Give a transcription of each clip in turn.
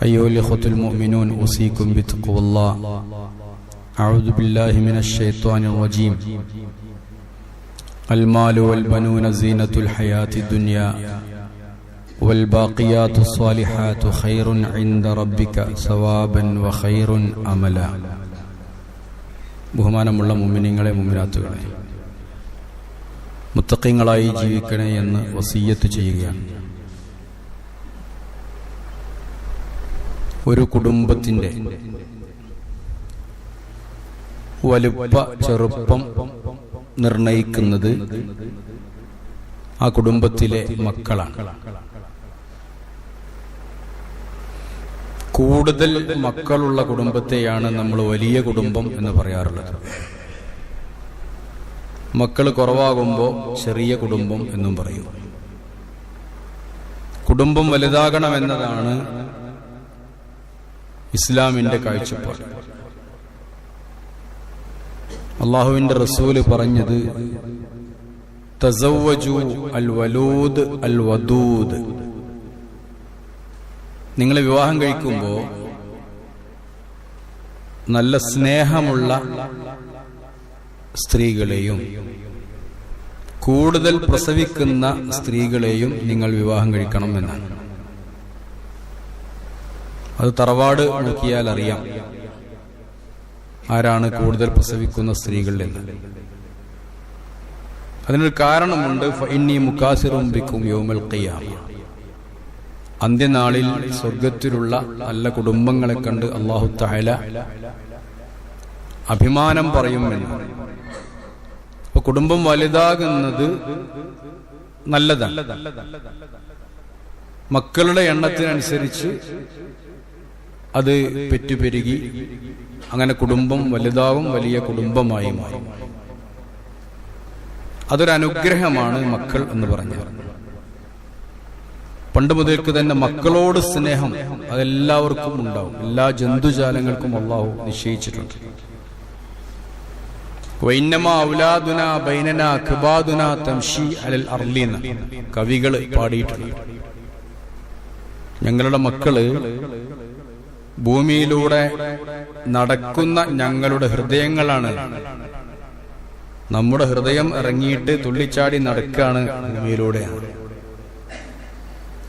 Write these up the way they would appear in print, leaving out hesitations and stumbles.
أيها الإخوة المؤمنون أوصيكم بتقوى الله. أعوذ بالله من الشيطان الرجيم. المال والبنون زينة الحياة الدنيا والباقيات الصالحات خير عند ربك ثوابا وخير أملا. ബഹുമാനമുള്ള മുഅ്മിനീങ്ങളെ മുഅ്മിനാത്തുകളെ, മുത്തഖീങ്ങളായി ജീവിക്കണേ എന്ന് വസിയ്യത്ത് ചെയ്യുകയാണ്. ഒരു കുടുംബത്തിന്റെ വലുപ്പ ചെറുപ്പം നിർണയിക്കുന്നത് ആ കുടുംബത്തിലെ മക്കളാണ്. കൂടുതൽ മക്കളുള്ള കുടുംബത്തെയാണ് നമ്മൾ വലിയ കുടുംബം എന്ന് പറയാറുള്ളത്. മക്കൾ കുറവാകുമ്പോൾ ചെറിയ കുടുംബം എന്നും പറയും. കുടുംബം വലുതാകണമെന്നതാണ് ഇസ്ലാമിന്റെ കാഴ്ചപ്പാട്. അള്ളാഹുവിന്റെ റസൂല് പറഞ്ഞത് തസവ്വജു അൽ വലൂദ് അൽ വദൂദ്. നിങ്ങൾ വിവാഹം കഴിക്കുമ്പോൾ നല്ല സ്നേഹമുള്ള സ്ത്രീകളെയും കൂടുതൽ പ്രസവിക്കുന്ന സ്ത്രീകളെയും നിങ്ങൾ വിവാഹം കഴിക്കണം എന്നാണ്. അത് തറവാട് നോക്കിയാൽ അറിയാം ആരാണ് കൂടുതൽ പ്രസവിക്കുന്ന സ്ത്രീകൾ എന്ന്. അതിനൊരു കാരണമുണ്ട്. ഫഇന്നി മുകാസിറും ബിക്കും യൗമൽ ഖിയാമ. അന്ത്യനാളിൽ സ്വർഗത്തിലുള്ള നല്ല കുടുംബങ്ങളെ കണ്ട് അല്ലാഹു തആല അഭിമാനം പറയുമെന്ന്. അപ്പൊ കുടുംബം വലുതാകുന്നത് നല്ലതാണ്. മക്കളുടെ എണ്ണത്തിനനുസരിച്ച് അത് പെറ്റുപെരുകി അങ്ങനെ കുടുംബം വലുതാവും, വലിയ കുടുംബമായി മാറും. അതൊരു അനുഗ്രഹമാണ് മക്കൾ എന്ന് പറഞ്ഞത്. പണ്ട് മുതൽക്ക് തന്നെ മക്കളോട് സ്നേഹം അതെല്ലാവർക്കും ഉണ്ടാവും. എല്ലാ ജന്തുജാലങ്ങൾക്കും അല്ലാഹു നിശ്ചയിച്ചിട്ടുണ്ട്. വൈന്നമാ ഔലാദുനാ ബൈനനാ ഖബാദുനാ തംശി അലൽ അർളീന കവികൾ പാടിയിട്ടുണ്ട്. ഞങ്ങളുടെ മക്കള് ഭൂമിയിലൂടെ നടക്കുന്ന ഞങ്ങളുടെ ഹൃദയങ്ങളാണ്. നമ്മുടെ ഹൃദയം ഇറങ്ങിയിട്ട് തുള്ളിച്ചാടി നടക്കാണ് ഭൂമിയിലൂടെയാണ്.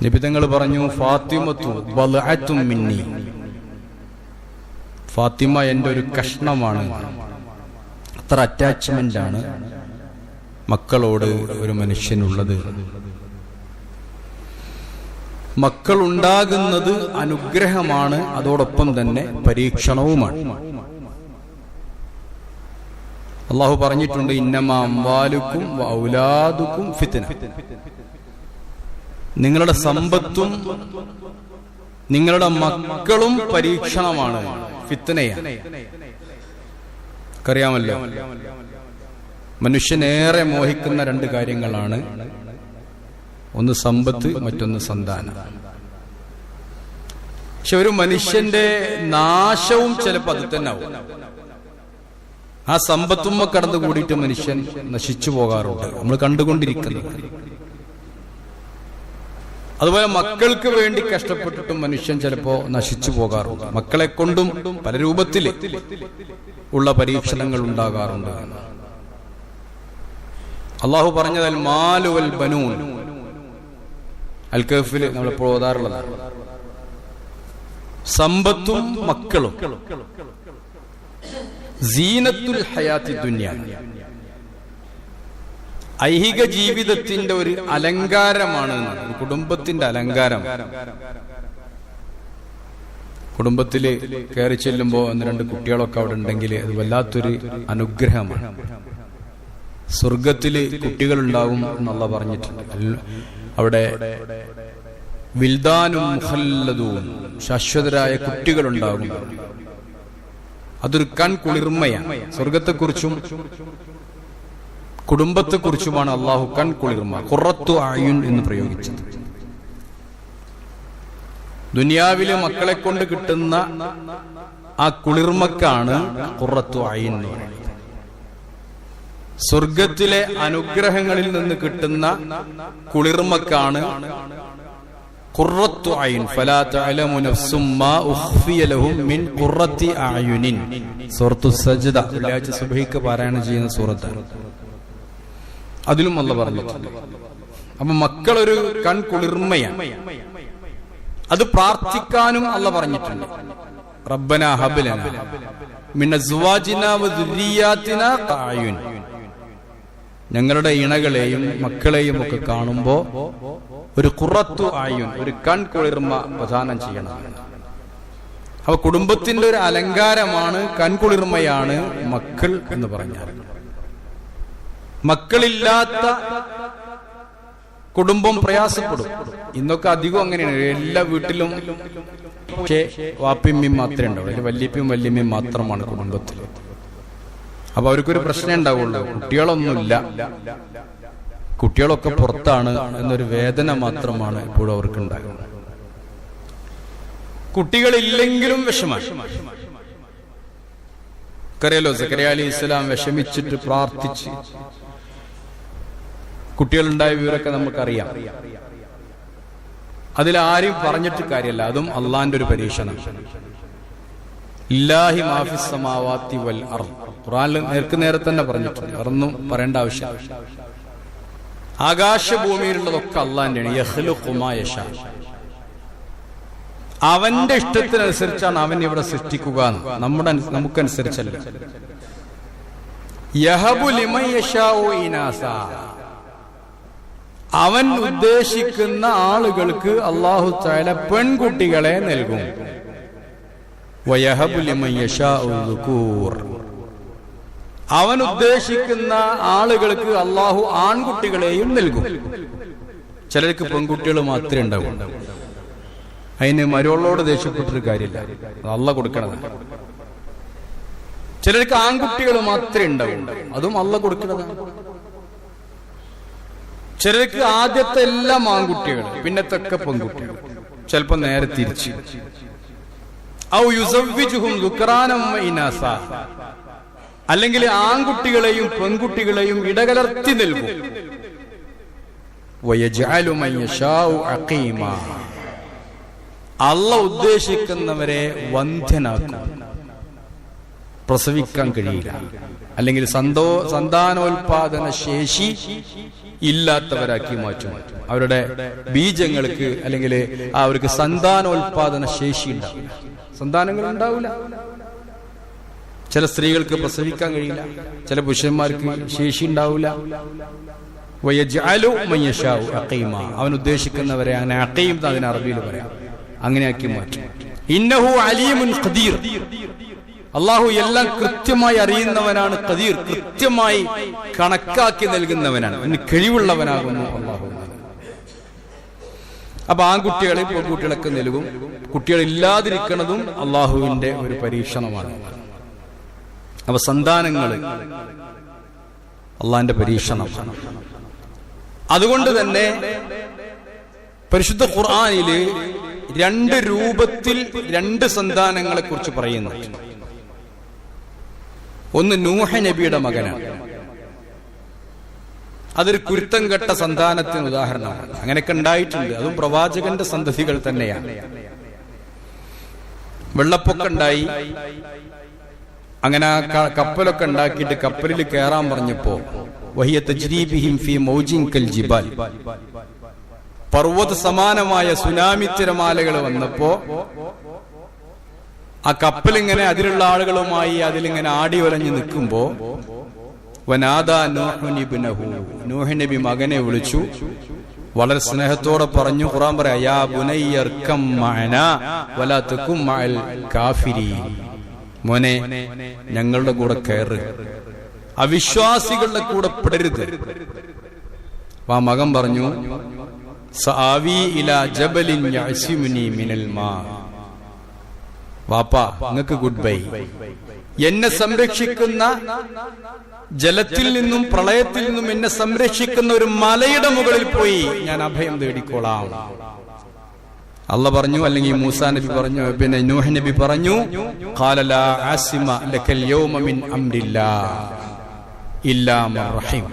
നബി തങ്ങൾ പറഞ്ഞു, ഫാത്തിമത്തു ബൽഅത്തും മിന്നി. ഫാത്തിമ എൻ്റെ ഒരു കഷ്ണമാണ്. അത്ര അറ്റാച്ച്മെന്റ് ആണ് മക്കളോട് ഒരു മനുഷ്യനുള്ളത്. മക്കൾ ഉണ്ടാകുന്നത് അനുഗ്രഹമാണ്, അതോടൊപ്പം തന്നെ പരീക്ഷണവുമാണ്. അല്ലാഹു പറഞ്ഞിട്ടുണ്ട്, ഇന്നമാ അംവാലുക്കും വഔലാദുക്കും ഫിത്ന. നിങ്ങളുടെ സമ്പത്തും നിങ്ങളുടെ മക്കളും പരീക്ഷണമാണ്, ഫിത്നയാണ്. അറിയാമല്ലോ, മനുഷ്യനേറെ മോഹിക്കുന്ന രണ്ട് കാര്യങ്ങളാണ്. ഒന്ന് സമ്പത്ത്, മറ്റൊന്ന് സന്താനം. പക്ഷെ ഒരു മനുഷ്യന്റെ നാശവും ചിലപ്പോൾ അത് തന്നെ ആവും. ആ സമ്പത്തുമ്മ കടന്നു കൂടിയിട്ട് മനുഷ്യൻ നശിച്ചു പോകാറുണ്ട്, നമ്മൾ കണ്ടുകൊണ്ടിരിക്കുന്നത്. അതുപോലെ മക്കൾക്ക് വേണ്ടി കഷ്ടപ്പെട്ടിട്ടും മനുഷ്യൻ ചിലപ്പോ നശിച്ചു പോകാറുണ്ട്. മക്കളെ കൊണ്ടും പല രൂപത്തിൽ ഉള്ള പരീക്ഷണങ്ങൾ ഉണ്ടാകാറുണ്ട്. അള്ളാഹു പറഞ്ഞത് അൽ മാലു വൽ ബനൂൻ. അൽ കഹ്ഫിൽ നമ്മളെപ്പോൾ ഓതാറുള്ളതാണ്. സമ്പത്തും മക്കളും സീനത്തുൽ ഹയാത്തി ദുനിയ, ഐഹിക ജീവിതത്തിന്റെ ഒരു അലങ്കാരമാണ്. കുടുംബത്തിന്റെ അലങ്കാരം. കുടുംബത്തില് കയറി ചെല്ലുമ്പോ ഒന്ന് രണ്ട് കുട്ടികളൊക്കെ അവിടെ ഉണ്ടെങ്കിൽ അത് വല്ലാത്തൊരു അനുഗ്രഹമാണ്. സ്വർഗത്തില് കുട്ടികൾ ഉണ്ടാവും എന്നുള്ള പറഞ്ഞിട്ടുണ്ട്. അവിടെ വിൽദാനും മുഖല്ലദൂൻ, ശാശ്വതരായ കുട്ടികളുണ്ടാകും. അതൊരു കൺകുളിർമയാണ്. സ്വർഗത്തെക്കുറിച്ചും കുടുംബത്തെക്കുറിച്ചുമാണ് അള്ളാഹു കൺകുളിർമ, ഖുറത്തു അയുൻ എന്ന് പ്രയോഗിച്ചത്. ദുനിയാവിലെ മക്കളെ കൊണ്ട് കിട്ടുന്ന ആ കുളിർമക്കാണ് ഖുറത്തു അയുൻ എന്ന് പറയുന്നത്. സ്വർഗത്തിലെ അനുഗ്രഹങ്ങളിൽ നിന്ന് കിട്ടുന്ന കുളിർമക്കാണ് ഖുർറത്തു അയ്ൻ ഫലാ തഅലമു നഫ്സും മാ ഉഖ്ഫിയ ലഹും മിൻ ഖുർറത്തി അയുനിൻ. സൂറത്തു സജ്ദ വെള്ളിയാഴ്ച സുബ്ഹിക്ക് പാരായണം ചെയ്യുന്ന സൂറത്താണ്. അതിലും അല്ലാഹു പറഞ്ഞിട്ടുണ്ട്. അപ്പൊ മക്കളൊരു കൺകുളിർമയാണ്. അത് പ്രാർത്ഥിക്കാനും അല്ലാഹു പറഞ്ഞിട്ടുണ്ട്. റബ്ബനാ ഹബ് ലനാ മിൻ അസ്വാജിനാ വദുരിയാതിനാ ഖഅയുൻ. ഞങ്ങളുടെ ഇണകളെയും മക്കളെയും ഒക്കെ കാണുമ്പോ ഒരു ഖുറത്തു അയുൻ, ഒരു കൺകുളിർമ പ്രദാനം ചെയ്യണം. അപ്പൊ കുടുംബത്തിന്റെ ഒരു അലങ്കാരമാണ്, കൺകുളിർമയാണ് മക്കൾ എന്ന് പറഞ്ഞാൽ. മക്കളില്ലാത്ത കുടുംബം പ്രയാസപ്പെടും. ഇന്നൊക്കെ അധികം അങ്ങനെയാണ്. എല്ലാ വീട്ടിലും പക്ഷേ വാപ്പിയമ്മയും മാത്രമേ ഉണ്ടാവുള്ളൂ. വല്യപ്പയും വല്യമ്മയും മാത്രമാണ് കുടുംബത്തിൽ. അപ്പൊ അവർക്കൊരു പ്രശ്നം ഉണ്ടാവുള്ളൂ. കുട്ടികളൊന്നുമില്ല, കുട്ടികളൊക്കെ പുറത്താണ് എന്നൊരു വേദന മാത്രമാണ് ഇപ്പോഴും അവർക്ക് ഉണ്ടാകുന്നത്. കുട്ടികളില്ലെങ്കിലും വിഷമാണ്. അറിയാലോ, സക്കറിയ അലൈഹിസ്സലാം വിഷമിച്ചിട്ട് പ്രാർത്ഥിച്ച് കുട്ടികളുണ്ടായ വിവരമൊക്കെ നമുക്കറിയാം. അതിലാരും പറഞ്ഞിട്ട് കാര്യമല്ല. അതും അള്ളാന്റെ ഒരു പരീക്ഷണം. ഇല്ലാഹി മാഫിസ് സമാവാതി വൽ അർദ്. ഖുർആനിൽ നേർക്ക് നേരെ തന്നെ പറഞ്ഞിട്ടുണ്ട്. അതൊന്നും പറയേണ്ട ആവശ്യമില്ല. ആകാശഭൂമിയിലുള്ളതൊക്കെ അള്ളാന്റെയാണ്. യഖ്ലുഖു മാ യശാ. അവന്റെ ഇഷ്ടത്തിനനുസരിച്ചാണ് അവൻ ഇവിടെ സൃഷ്ടിക്കുക. നമുക്കനുസരിച്ചല്ല. യഹബു ലിമൻ യശാഉ ഇനാസ. അവൻ ഉദ്ദേശിക്കുന്ന ആളുകൾക്ക് അല്ലാഹു തആല പെൺകുട്ടികളെ നൽകും. വയഹബു ലിമൻ യശാഉ ദുകൂർ. അവൻ ഉദ്ദേശിക്കുന്ന ആളുകൾക്ക് അല്ലാഹു ആൺകുട്ടികളെയും നൽകും. ചിലർക്ക് പെൺകുട്ടികൾ മാത്രമേ ഉണ്ടാവൂ. അതിന് മരുളോട് ദേഷ്യപ്പെട്ടൊരു കാര്യമില്ല, അല്ലാഹു കൊടുക്കണത്. ചിലർക്ക് ആൺകുട്ടികൾ മാത്രമേ ഉണ്ടാവൂ, അതും അല്ലാഹു കൊടുക്കണതാണ്. ചിലർക്ക് ആദ്യത്തെ എല്ലാം ആൺകുട്ടികൾ, പിന്നത്തൊക്കെ പെൺകുട്ടികൾ, ചിലപ്പോ നേരെ തിരിച്ച്. ഔ യുസവ്വിജുഹും ദുക്റാനം വ ഇനാസ. അല്ലെങ്കിൽ ആൺകുട്ടികളെയും പെൺകുട്ടികളെയും ഇടകലർത്തി നൽകും. വയജ്അലു മൻ യശാഉ അഖീമ. അല്ലാഹു ഉദ്ദേശിക്കുന്നവരെ വന്ധ്യനാക്കും, പ്രസവിക്കാൻ കഴിയില്ല. അല്ലെങ്കിൽ സന്താനോൽപാദന ശേഷി ഇല്ലാത്തവരാക്കി മാറ്റും. അവരുടെ ബീജങ്ങൾക്ക് അല്ലെങ്കിൽ അവർക്ക് സന്താനോൽപാദന ശേഷി ഉണ്ടാവില്ല, സന്താനങ്ങൾ ഉണ്ടാവില്ല. ചില സ്ത്രീകൾക്ക് പ്രസവിക്കാൻ കഴിയില്ല, ചില പുരുഷന്മാർക്ക് ശേഷി ഉണ്ടാവില്ല. വയജ്അലു മൻ യശാഉ അഖീമ. അവൻ ഉദ്ദേശിക്കുന്നവരെ അങ്ങനെ അഖീം അതിന് അറബിയിൽ പറയാം, അങ്ങനെയാക്കി മാറ്റും. ഇന്നഹു അലീമുൻ ഖദീർ. അല്ലാഹു എല്ലാം കൃത്യമായി അറിയുന്നവനാണ്. ഖദീർ, കൃത്യമായി കണക്കാക്കി നൽകുന്നവനാണ്. അതിന് കഴിവുള്ളവനാകുന്നു അല്ലാഹു. അപ്പൊ ആൺകുട്ടികളെ പെൺകുട്ടികളൊക്കെ നൽകും. കുട്ടികൾ ഇല്ലാതിരിക്കുന്നതും അല്ലാഹുവിന്റെ ഒരു പരീക്ഷണമാണ്. അപ്പൊ സന്താനങ്ങൾ അള്ളാന്റെ പരീക്ഷണമാണ്. അതുകൊണ്ട് തന്നെ പരിശുദ്ധ ഖുർആനില് രണ്ട് രൂപത്തിൽ രണ്ട് സന്താനങ്ങളെ കുറിച്ച് പറയുന്നു. ഒന്ന് നൂഹ് നബിയുടെ മകനാണ്. അതൊരു കുരുത്തം കെട്ട സന്താനത്തിന് ഉദാഹരണമാണ്. അങ്ങനെയൊക്കെ ഉണ്ടായിട്ടുണ്ട്. അതും പ്രവാചകന്റെ സന്തതികൾ തന്നെയാണ്. വെള്ളപ്പൊക്കം ഉണ്ടായി. അങ്ങനെ കപ്പലൊക്കെ ഉണ്ടാക്കിയിട്ട് കപ്പലിൽ കയറാൻ പറഞ്ഞപ്പോ വഹിയ തജ്രീ ബിഹിം ഫീ മൗജിൻ കൽ ജിബാൽ. പർവ്വത സമാനമായ സുനാമി തിരമാലകൾ വന്നപ്പോ ആ കപ്പലിങ്ങനെ അതിലുള്ള ആളുകളുമായി അതിലിങ്ങനെ ആടി വലഞ്ഞു നിൽക്കുമ്പോ വനാദാ നൂഹുൻ ഇബ്നഹു. നൂഹ് നബി മകനെ വിളിച്ചു, വളരെ സ്നേഹത്തോടെ പറഞ്ഞു. ഖുർആൻ പറയാ, യാ ബുനയ്യ ഇർകം മഅനാ വലാ തകും മഅൽ കാഫിരീൻ. മോനെ, ഞങ്ങളുടെ കൂടെ കയറ്, അവിശ്വാസികളുടെ കൂടെ പെടരുത്. ആ മകൻ പറഞ്ഞു, സആവി ഇലാ ജബലിൻ യഅസിമുനി മിനൽ മാ. വാപ്പാ, നിങ്ങൾക്ക് ഗുഡ് ബൈ. എന്നെ സംരക്ഷിക്കുന്ന, ജലത്തിൽ നിന്നും പ്രളയത്തിൽ നിന്നും എന്നെ സംരക്ഷിക്കുന്ന ഒരു മലയുടെ മുകളിൽ പോയി ഞാൻ അഭയം തേടിക്കോളാം. അല്ലാഹ് പറഞ്ഞു, അല്ലെങ്കിൽ മൂസാ നബി പറഞ്ഞു, പിന്നെ നൂഹ് നബി പറഞ്ഞു, ഖാല ലാ ആസിമ ലകൽ യൗമ മിൻ അംരില്ലാ ഇല്ലാ മൻ റഹിം.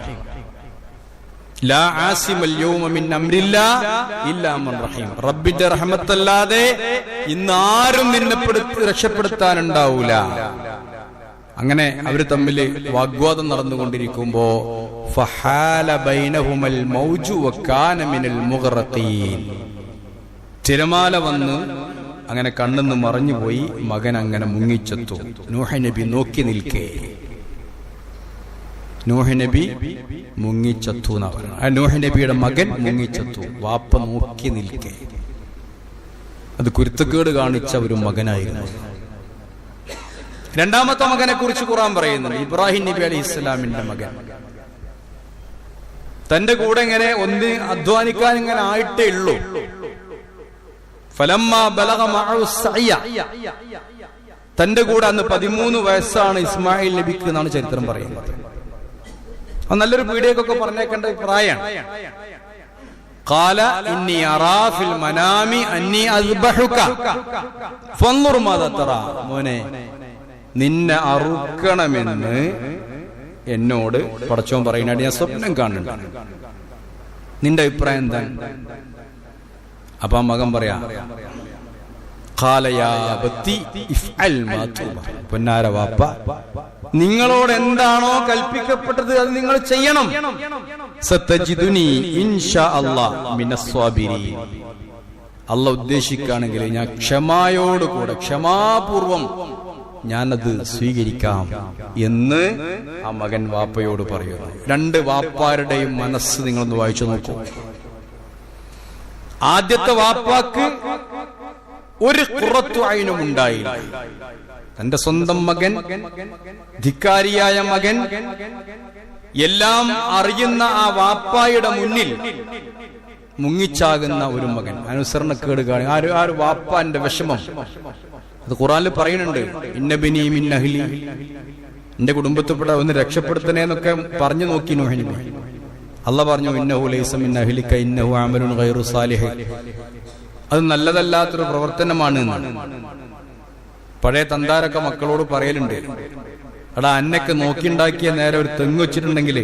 ലാ ആസിമൽ യൗമ മിൻ അംരില്ലാ ഇല്ലാ മൻ റഹീം. റബ്ബിന്റെ റഹ്മത്തല്ലാതെ ഇന്ന് ആരും നിന്നെ രക്ഷപ്പെടുത്താനുണ്ടാവൂല. അങ്ങനെ അവര് തമ്മിൽ വാഗ്വാദം നടന്നുകൊണ്ടിരിക്കുമ്പോ ഫഹാല ബൈനഹുമൽ മൗജു വകാന മിനൽ മുഗ്റഖീൻ. തിരമാല വന്ന് അങ്ങനെ കണ്ണെന്ന് മറഞ്ഞുപോയി. മകൻ അങ്ങനെ മുങ്ങിച്ചെത്തു. നൂഹ് നബി നോക്കി നിൽക്കേ. നൂഹ് നബി മുങ്ങിച്ചത്തു എന്നാ പറയുന്നത്. നൂഹ് നബിയുടെ മകൻ മുങ്ങിച്ചത്തു. വാപ്പ നോക്കി നിൽക്കേ. അത് കുരുത്തക്കേട് കാണിച്ച ഒരു മകനായിരുന്നു. രണ്ടാമത്തെ മകനെ കുറിച്ച് ഖുർആൻ പറയുന്നുണ്ട്. ഇബ്രാഹിം നബി അലൈഹി ഇസ്ലാമിന്റെ മകൻ. തന്റെ കൂടെ ഇങ്ങനെ ഒന്ന് അധ്വാനിക്കാൻ ഇങ്ങനെ ആയിട്ടേ ഉള്ളൂ. ഫലമ്മാ ബലഗ മഅഹു സഅയ. തന്റെ കൂടെ അന്ന് 13 വയസ്സാണ് ഇസ്മായിൽ നബിക്ക് എന്നാണ് ചരിത്രം പറയുന്നത്. അത് നല്ലൊരു പീഡിയൊക്കെ പറഞ്ഞേക്കേണ്ട പ്രായമാണ്. ഖാല ഇന്നി അറാ ഫിൽ മനാമി അന്നി അസ്ബഹുക ഫൻദുർ മാദാ തറാ. മോനെ, നിന്നെ അറുക്കണമെന്ന് എന്നോട് പടച്ചോൻ പറയുന്നത് ഞാൻ സ്വപ്നം കാണുന്നുണ്ട്. നിന്റെ അഭിപ്രായം എന്താ? അപ്പൊ ആ മകൻ പറയാ, ഖാല യാ അബതി ഇഫ്അൽ മാ തുമർ. പൊന്നാര വാപ്പ, നിങ്ങളോട് എന്താണോ കൽപ്പിക്കപ്പെട്ടത് അത് നിങ്ങൾ ചെയ്യണം. സതജിദുനി ഇൻഷാ അല്ലാഹ് മിനസ് സ്വാബിരീൻ. അല്ലാഹ് ഉദ്ദേശിക്കുകയാണെങ്കിൽ ഞാൻ ക്ഷമയോടുകൂടെ ക്ഷമാപൂർവം ഞാനത് സ്വീകരിക്കാം എന്ന് ആ മകൻ വാപ്പയോട് പറയുന്നു. രണ്ട് വാപ്പാരുടെയും മനസ്സ് നിങ്ങളൊന്ന് വായിച്ചു നോക്കൂ. ആദ്യത്തെ വാപ്പാക്ക് ഒരു ഖുറത്തു ഐനും ഉണ്ടായില്ല. തന്റെ സ്വന്തം മകൻ, ധിക്കാരിയായ മകൻ, എല്ലാം അറിയുന്ന ആ വാപ്പായുടെ മുന്നിൽ മുങ്ങിച്ചാകുന്ന ഒരു മകൻ. അനുസരണക്കേട് കാണി ആ ഒരു വാപ്പാന്റെ വിഷമം അത് ഖുർആനിൽ പറയുന്നുണ്ട്. ഇന്നബിനി മിൻ അഹ്ലി, എന്റെ കുടുംബത്തിൽപ്പെട്ട ഒന്ന് രക്ഷപ്പെടുത്തണേന്നൊക്കെ പറഞ്ഞു നോക്കി നൂഹ് നബി. അല്ലാഹ് പറഞ്ഞു ഇന്നഹു ലൈസ മിൻ അഹ്ലിക ഇന്നഹു അമലുൻ ഗൈറു സാലിഹ്. അത് നല്ലതല്ലാത്തൊരു പ്രവർത്തനമാണ് എന്നാണ്. പഴയ തന്താരൊക്കെ മക്കളോട് പറയലുണ്ട്, എടാ അന്നൊക്കെ നോക്കിണ്ടാക്കിയ നേരെ ഒരു തെങ്ങ് വെച്ചിട്ടുണ്ടെങ്കിൽ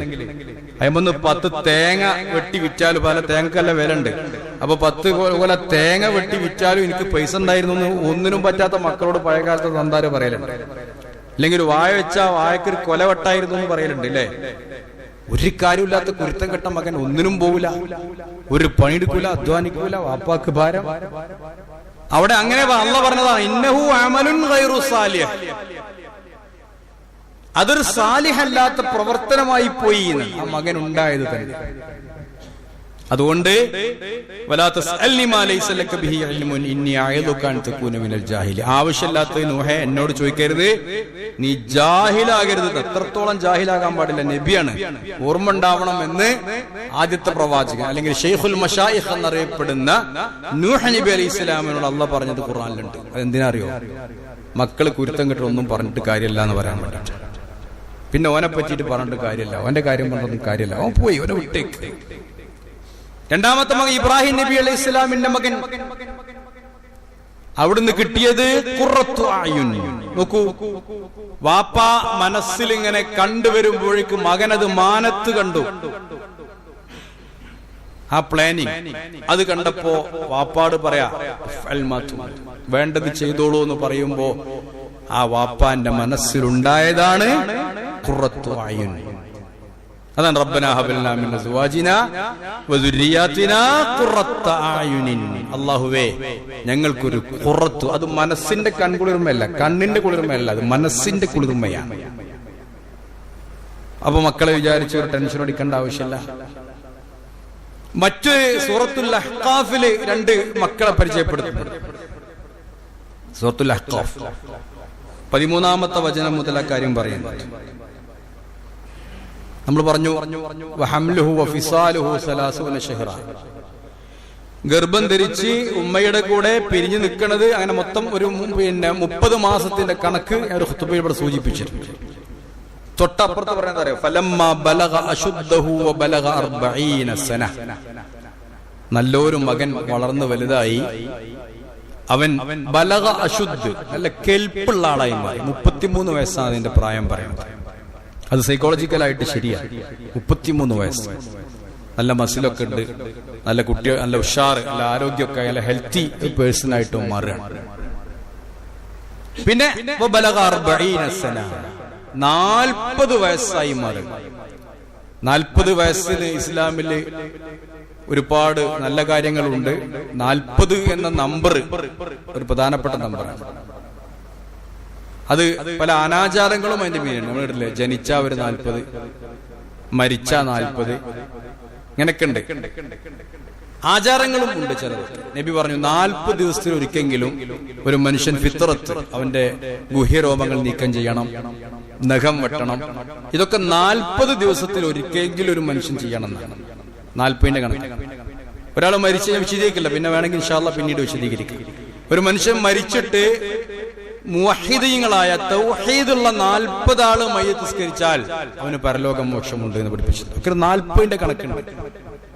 അയ്മന്ന് 10 തേങ്ങ വെട്ടി വിറ്റാലും പല തേങ്ങക്കല്ല വില ഉണ്ട്. അപ്പൊ 10 പോലെ തേങ്ങ വെട്ടി വിറ്റാലും എനിക്ക് പൈസ ഉണ്ടായിരുന്നു. ഒന്നിനും പറ്റാത്ത മക്കളോട് പഴയ കാലത്ത് തന്താര പറയലുണ്ട്. അല്ലെങ്കിൽ ഒരു വായ വെച്ചാ വായക്കൊരു കൊല വെട്ടായിരുന്നു എന്ന് പറയലുണ്ട് അല്ലേ. ഒരു കാര്യമില്ലാത്ത കുരുത്തം കെട്ട മകൻ ഒന്നിനും പോവില്ല, ഒരു പണിയെടുക്കൂല, അധ്വാനിക്കൂല, വാപ്പാക്ക് ഭാരം. അവിടെ അങ്ങനെ അല്ലാഹ് പറഞ്ഞതാണ് ഇന്നഹു അമലുൻ ഗൈറു സാലിഹ്. അതൊരു സാലിഹല്ലാത്ത പ്രവർത്തനമായി പോയി ആ മകൻ ഉണ്ടായത് തന്നെ. അതുകൊണ്ട് ആവശ്യമില്ലാത്ത നൂഹേ എന്നോട് ചോദിക്കരുത്, നീ ജാഹിലാകരുത്. എത്രത്തോളം ജാഹിലാകാൻ പാടില്ല, നബിയാണ്, ഓർമ്മ ഉണ്ടാവണം എന്ന് ആദ്യത്തെ പ്രവാചകൻ അല്ലെങ്കിൽ ഷെയ്ഖുൽ മശായിഖ് എന്നറിയപ്പെടുന്ന നൂഹ് നബി അലൈഹി ഇസ്ലാമിനോട് അല്ലാഹ് പറഞ്ഞത് ഖുർആനിലുണ്ട്. അതെന്തിനാ അറിയോ? മക്കള് കുരുത്തം കെട്ട് ഒന്നും പറഞ്ഞിട്ട് കാര്യമില്ല എന്ന് പറയാൻ വേണ്ടിട്ട്. പിന്നെ ഓനെ പറ്റിയിട്ട് പറഞ്ഞിട്ട് കാര്യമില്ല, ഓന്റെ കാര്യം പറഞ്ഞിട്ടും കാര്യമില്ല, അവൻ പോയി, ഓനെ വിട്ടേക്ക്. രണ്ടാമത്തെ മകൻ ഇബ്രാഹിം നബി അലൈഹി ഇസ്ലാമിന്റെ മകൻ. അവിടുന്ന് കിട്ടിയത് ഖുറത്തു അയുൻ. നോക്കൂ, വാപ്പ മനസ്സിൽ ഇങ്ങനെ കണ്ടുവരുമ്പോഴേക്കും മകനത് മാനത്ത് കണ്ടു. ആ പ്ലാനിങ് അത് കണ്ടപ്പോ വാപ്പാട് പറയാ വേണ്ടത് ചെയ്തോളൂ എന്ന് പറയുമ്പോ ആ വാപ്പാന്റെ മനസ്സിലുണ്ടായതാണ് ഖുറത്തു അയുൻ. അതാണ് റബ്ബനാ ഹബൽനാ മിൻ അസ്വാജിനാ വദുരിയാതിനാ ഖുറത്ത അയുനിൻ. അല്ലാഹുവേ, ഞങ്ങൾക്കൊരു ഖുറത്തു, അത് മനസ്സിന്റെ കൺകുളിർമയല്ല, കണ്ണിന്റെ കുളിർമയല്ല, അത് മനസ്സിന്റെ കുളിർമയാണ്. അപ്പൊ മക്കളെ വിചാരിച്ച് ഒരു ടെൻഷൻ അടിക്കേണ്ട ആവശ്യമില്ല. മറ്റൊരു സൂറത്തുൽ അഹ്ഖാഫില് 2 മക്കളെ പരിചയപ്പെടുത്തുന്നുണ്ട്. സൂറത്തുൽ അഹ്ഖാഫ് 13-ാമത്തെ വചനം മുതൽ ആ കാര്യം പറയുന്നുണ്ട്. നമ്മൾ പറഞ്ഞു വഹംലുഹു വഫിസാലുഹു 30 ശഹ്റ. ഗർഭം ധരിച്ച് ഉമ്മയുടെ കൂടെ പിരിഞ്ഞു നിൽക്കുന്നത്, അങ്ങനെ മൊത്തം ഒരു 30 മാസത്തിന്റെ കണക്ക് ഒരു ഖുതുബയിൽ ഇവിടെ സൂചിപ്പിച്ചിട്ടുണ്ട്. തൊട്ടപ്പുറത്ത് പറയുന്നത് അറിയോ? ഫലമ്മാ ബലഗ അശുദ്ധഹു വബലഗ 40 സന. നല്ലൊരു മകൻ വളർന്നു വലുതായി, അവൻ ബലഗ അശുദ്ധ്, നല്ല കെൽപ്പുള്ള ആളായി മാറി. 33 വയസ്സാണ് അതിന്റെ പ്രായം പറയുന്നത്. അത് സൈക്കോളജിക്കലായിട്ട് ശരിയാണ്. 33 വയസ്സ് നല്ല മസിലൊക്കെ ഉണ്ട്, നല്ല കുട്ടികൾ, നല്ല ഉഷാർ, നല്ല ആരോഗ്യമൊക്കെ, നല്ല ഹെൽത്തി പേഴ്സൺ ആയിട്ട് മാറുകയാണ്. പിന്നെ 40 വയസ്സായി മാറും. 40 വയസ്സിന് ഇസ്ലാമില് ഒരുപാട് നല്ല കാര്യങ്ങളുണ്ട്. 40 എന്ന നമ്പർ ഒരു പ്രധാനപ്പെട്ട നമ്പറാണ്. അത് പല അനാചാരങ്ങളും അതിന്റെ മീനാണ്. നമ്മളില്ലേ, ജനിച്ച ഒരു 40, മരിച്ച 40, ഇങ്ങനെയൊക്കെ ഉണ്ട്. ആചാരങ്ങളും ഉണ്ട് ചിലത്. നബി പറഞ്ഞു 40 ദിവസത്തിൽ ഒരിക്കെങ്കിലും ഒരു മനുഷ്യൻ ഫിത്രത്ത്, അവന്റെ ഗുഹ്യരോമങ്ങൾ നീക്കം ചെയ്യണം, നഖം വെട്ടണം. ഇതൊക്കെ 40 ദിവസത്തിൽ ഒരിക്കെങ്കിലും ഒരു മനുഷ്യൻ ചെയ്യണം എന്നാണ് 40ന്റെ കണക്ക്. ഒരാൾ മരിച്ച് ഞാൻ വിശദീകരിക്കില്ല, പിന്നെ വേണമെങ്കിൽ ഇൻഷാ അല്ലാഹ് പിന്നീട് വിശദീകരിക്കും. ഒരു മനുഷ്യൻ മരിച്ചിട്ട് മുവഹ്ഹിദീങ്ങളായ തൗഹീദുള്ള 40 ആള് മയ്യത്ത് നിസ്കരിച്ചാൽ അവന് പരലോക മോക്ഷമുണ്ട് എന്ന് പഠിപ്പിച്ചു. 40ന്റെ കണക്കുണ്ട്.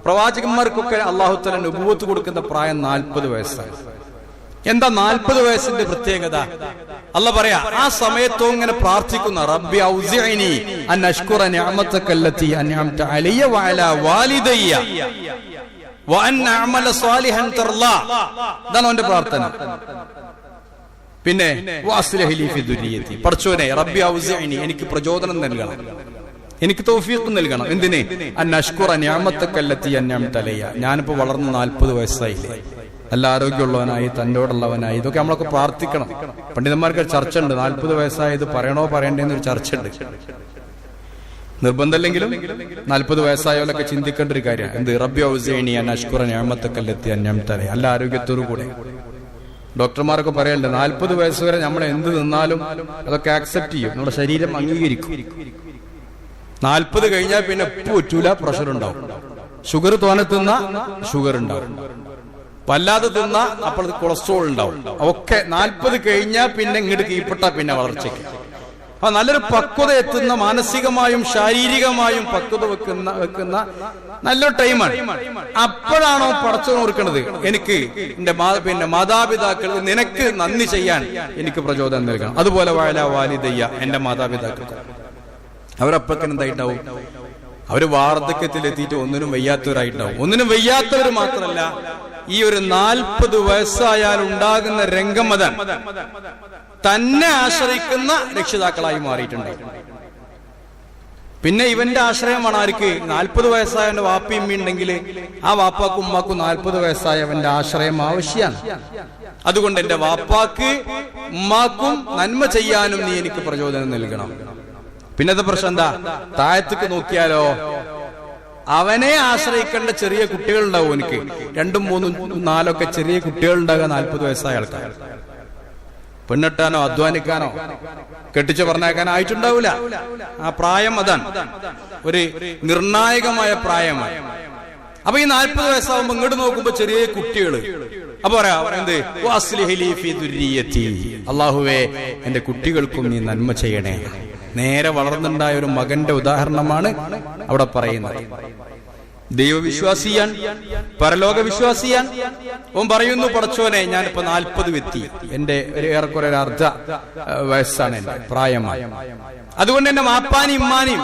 പ്രവാചകന്മാർക്കൊക്കെ അല്ലാഹു തആല നുബുവത്ത് കൊടുക്കുന്ന പ്രായം 40 വയസ്സാണ്. എന്താ 40 വയസ്സിന്റെ പ്രത്യേകത? അല്ലാഹ് പറയാ, ആ സമയത്തും ഇങ്ങനെ പ്രാർത്ഥിക്കുന്ന, റബ്ബി ഔസിഇനി അൻ അഷ്കുറ നിഅമതക അല്ലതി അൻഅംത അലയ്യ വഅലാ വാലിദയ്യ വഅൻ അഅമല സാലിഹൻ തർലാ. ഇതാണ് അവന്റെ പ്രാർത്ഥന. പിന്നെ വഅസ്ലിഹ് ലി ഫി ദുരിയതി, പടച്ചോനെ റബ്ബി ഔസിഇനി, എനിക്ക് പ്രചോദനം നൽകണം, എനിക്ക് തൗഫീഖ് നൽകണം. എന്തിന്? അൻ അഷ്കുറ നിഅമതക അല്ലതി അൻഅംത അലയ്യ. ഞാനിപ്പോ വളർന്ന് 40 വയസ്സായില്ലേ, നല്ല ആരോഗ്യമുള്ളവനായി, തന്നോടുള്ളവനായി. ഇതൊക്കെ നമ്മളൊക്കെ പ്രാർത്ഥിക്കണം. പണ്ഡിതന്മാർക്ക് ചർച്ച ഉണ്ട്, 40 വയസ്സായത് പറയണോ പറയണ്ടേന്നൊരു ചർച്ച ഉണ്ട്. നിർബന്ധമില്ലെങ്കിലും 40 വയസ്സായവരൊക്കെ ചിന്തിക്കേണ്ട ഒരു കാര്യമാണ്. എന്ത്? റബ്ബി ഔസിഇനി അൻ അഷ്കുറ നിഅമതക അല്ലതി അൻഅംത അലയ്യ. നല്ല ആരോഗ്യത്തോടു കൂടെ. ഡോക്ടർമാരൊക്കെ പറയലുണ്ട്, 40 വയസ്സ് വരെ നമ്മൾ എന്ത് തിന്നാലും അതൊക്കെ ആക്സെപ്റ്റ് ചെയ്യും, നമ്മുടെ ശരീരം അംഗീകരിക്കും. 40 കഴിഞ്ഞാൽ പിന്നെ ഉപ്പ് പറ്റൂല, പ്രഷർ ഉണ്ടാവും. ഷുഗർ തോനെ തിന്ന ഷുഗർ ഉണ്ടാവും, വല്ലാതെ തിന്ന അപ്പോൾ കൊളസ്ട്രോൾ ഉണ്ടാവും. ഒക്കെ 40 കഴിഞ്ഞാൽ പിന്നെ ഇങ്ങോട്ട് കീഴ്പ്പെട്ട പിന്നെ വളർച്ചയ്ക്ക്. അപ്പൊ നല്ലൊരു പക്വത എത്തുന്ന, മാനസികമായും ശാരീരികമായും പക്വത വെക്കുന്ന നല്ലൊരു ടൈമാണ്. അപ്പോഴാണോ പടച്ചവൻ ഓർക്കണത്, എനിക്ക് എന്റെ മാതാപിതാക്കൾ നിനക്ക് നന്ദി ചെയ്യാൻ എനിക്ക് പ്രചോദനം നൽകണം. അതുപോലെ വഅലാ വാലിദയ്യ, എന്റെ മാതാപിതാക്കൾ അവരപ്പൊക്കെ എന്തായിട്ടുണ്ടാവും? അവര് വാർദ്ധക്യത്തിലെത്തിയിട്ട് ഒന്നിനും വയ്യാത്തവരായിട്ടുണ്ടാവും. ഒന്നിനും വയ്യാത്തവർ മാത്രമല്ല, ഈ ഒരു 40 വയസ്സായാൽ ഉണ്ടാകുന്ന രംഗം അതാണ്, തന്നെ ആശ്രയിക്കുന്ന രക്ഷിതാക്കളായി മാറിയിട്ടുണ്ടാവും. പിന്നെ ഇവന്റെ ആശ്രയമാണ് ആർക്ക്? 40 വയസ്സായവന്റെ വാപ്പയും ഉണ്ടെങ്കിൽ ആ വാപ്പാക്കും ഉമ്മാക്കും 40 വയസ്സായവന്റെ ആശ്രയം ആവശ്യമാണ്. അതുകൊണ്ട് എന്റെ വാപ്പാക്ക് ഉമ്മാക്കും നന്മ ചെയ്യാനും നീ എനിക്ക് പ്രചോദനം നൽകണം. പിന്നത്തെ പ്രശ്നം എന്താ? താഴത്തേക്ക് നോക്കിയാലോ അവനെ ആശ്രയിക്കേണ്ട ചെറിയ കുട്ടികളുണ്ടാവും. എനിക്ക് 2, 3, 4 ചെറിയ കുട്ടികളുണ്ടാകാൻ 40 വയസ്സായ ആൾക്കാർ. പെണ്ണെട്ടാനോ അധ്വാനിക്കാനോ കെട്ടിച്ചു പറഞ്ഞേക്കാനോ ആയിട്ടുണ്ടാവില്ല. ആ പ്രായം അതാണ്, ഒരു നിർണായകമായ പ്രായമാണ്. അപ്പൊ ഈ 40 വയസ്സാവുമ്പോ ഇങ്ങോട്ട് നോക്കുമ്പോ ചെറിയ കുട്ടികള്. അപ്പൊ പറയാ എന്ത്? വഅസ്ലിഹ് ലി ഫി ദുരിയതി, അല്ലാഹുവേ എന്റെ കുട്ടികൾക്കും നീ നന്മ ചെയ്യണേ. നേരെ വളർന്നുണ്ടായ ഒരു മകന്റെ ഉദാഹരണമാണ് അവിടെ പറയുന്നത്. ദൈവവിശ്വാസിയാൻ, പരലോക വിശ്വാസിയാൻ. ഓൻ പറയുന്നു, പടച്ചോനെ ഞാനിപ്പോ 40 എത്തി, എന്റെ ഏറെക്കുറെ ഒരു അർദ്ധ വയസ്സാണ് എന്റെ പ്രായമായി. അതുകൊണ്ട് എന്റെ മാപ്പാനും ഇമ്മാനെയും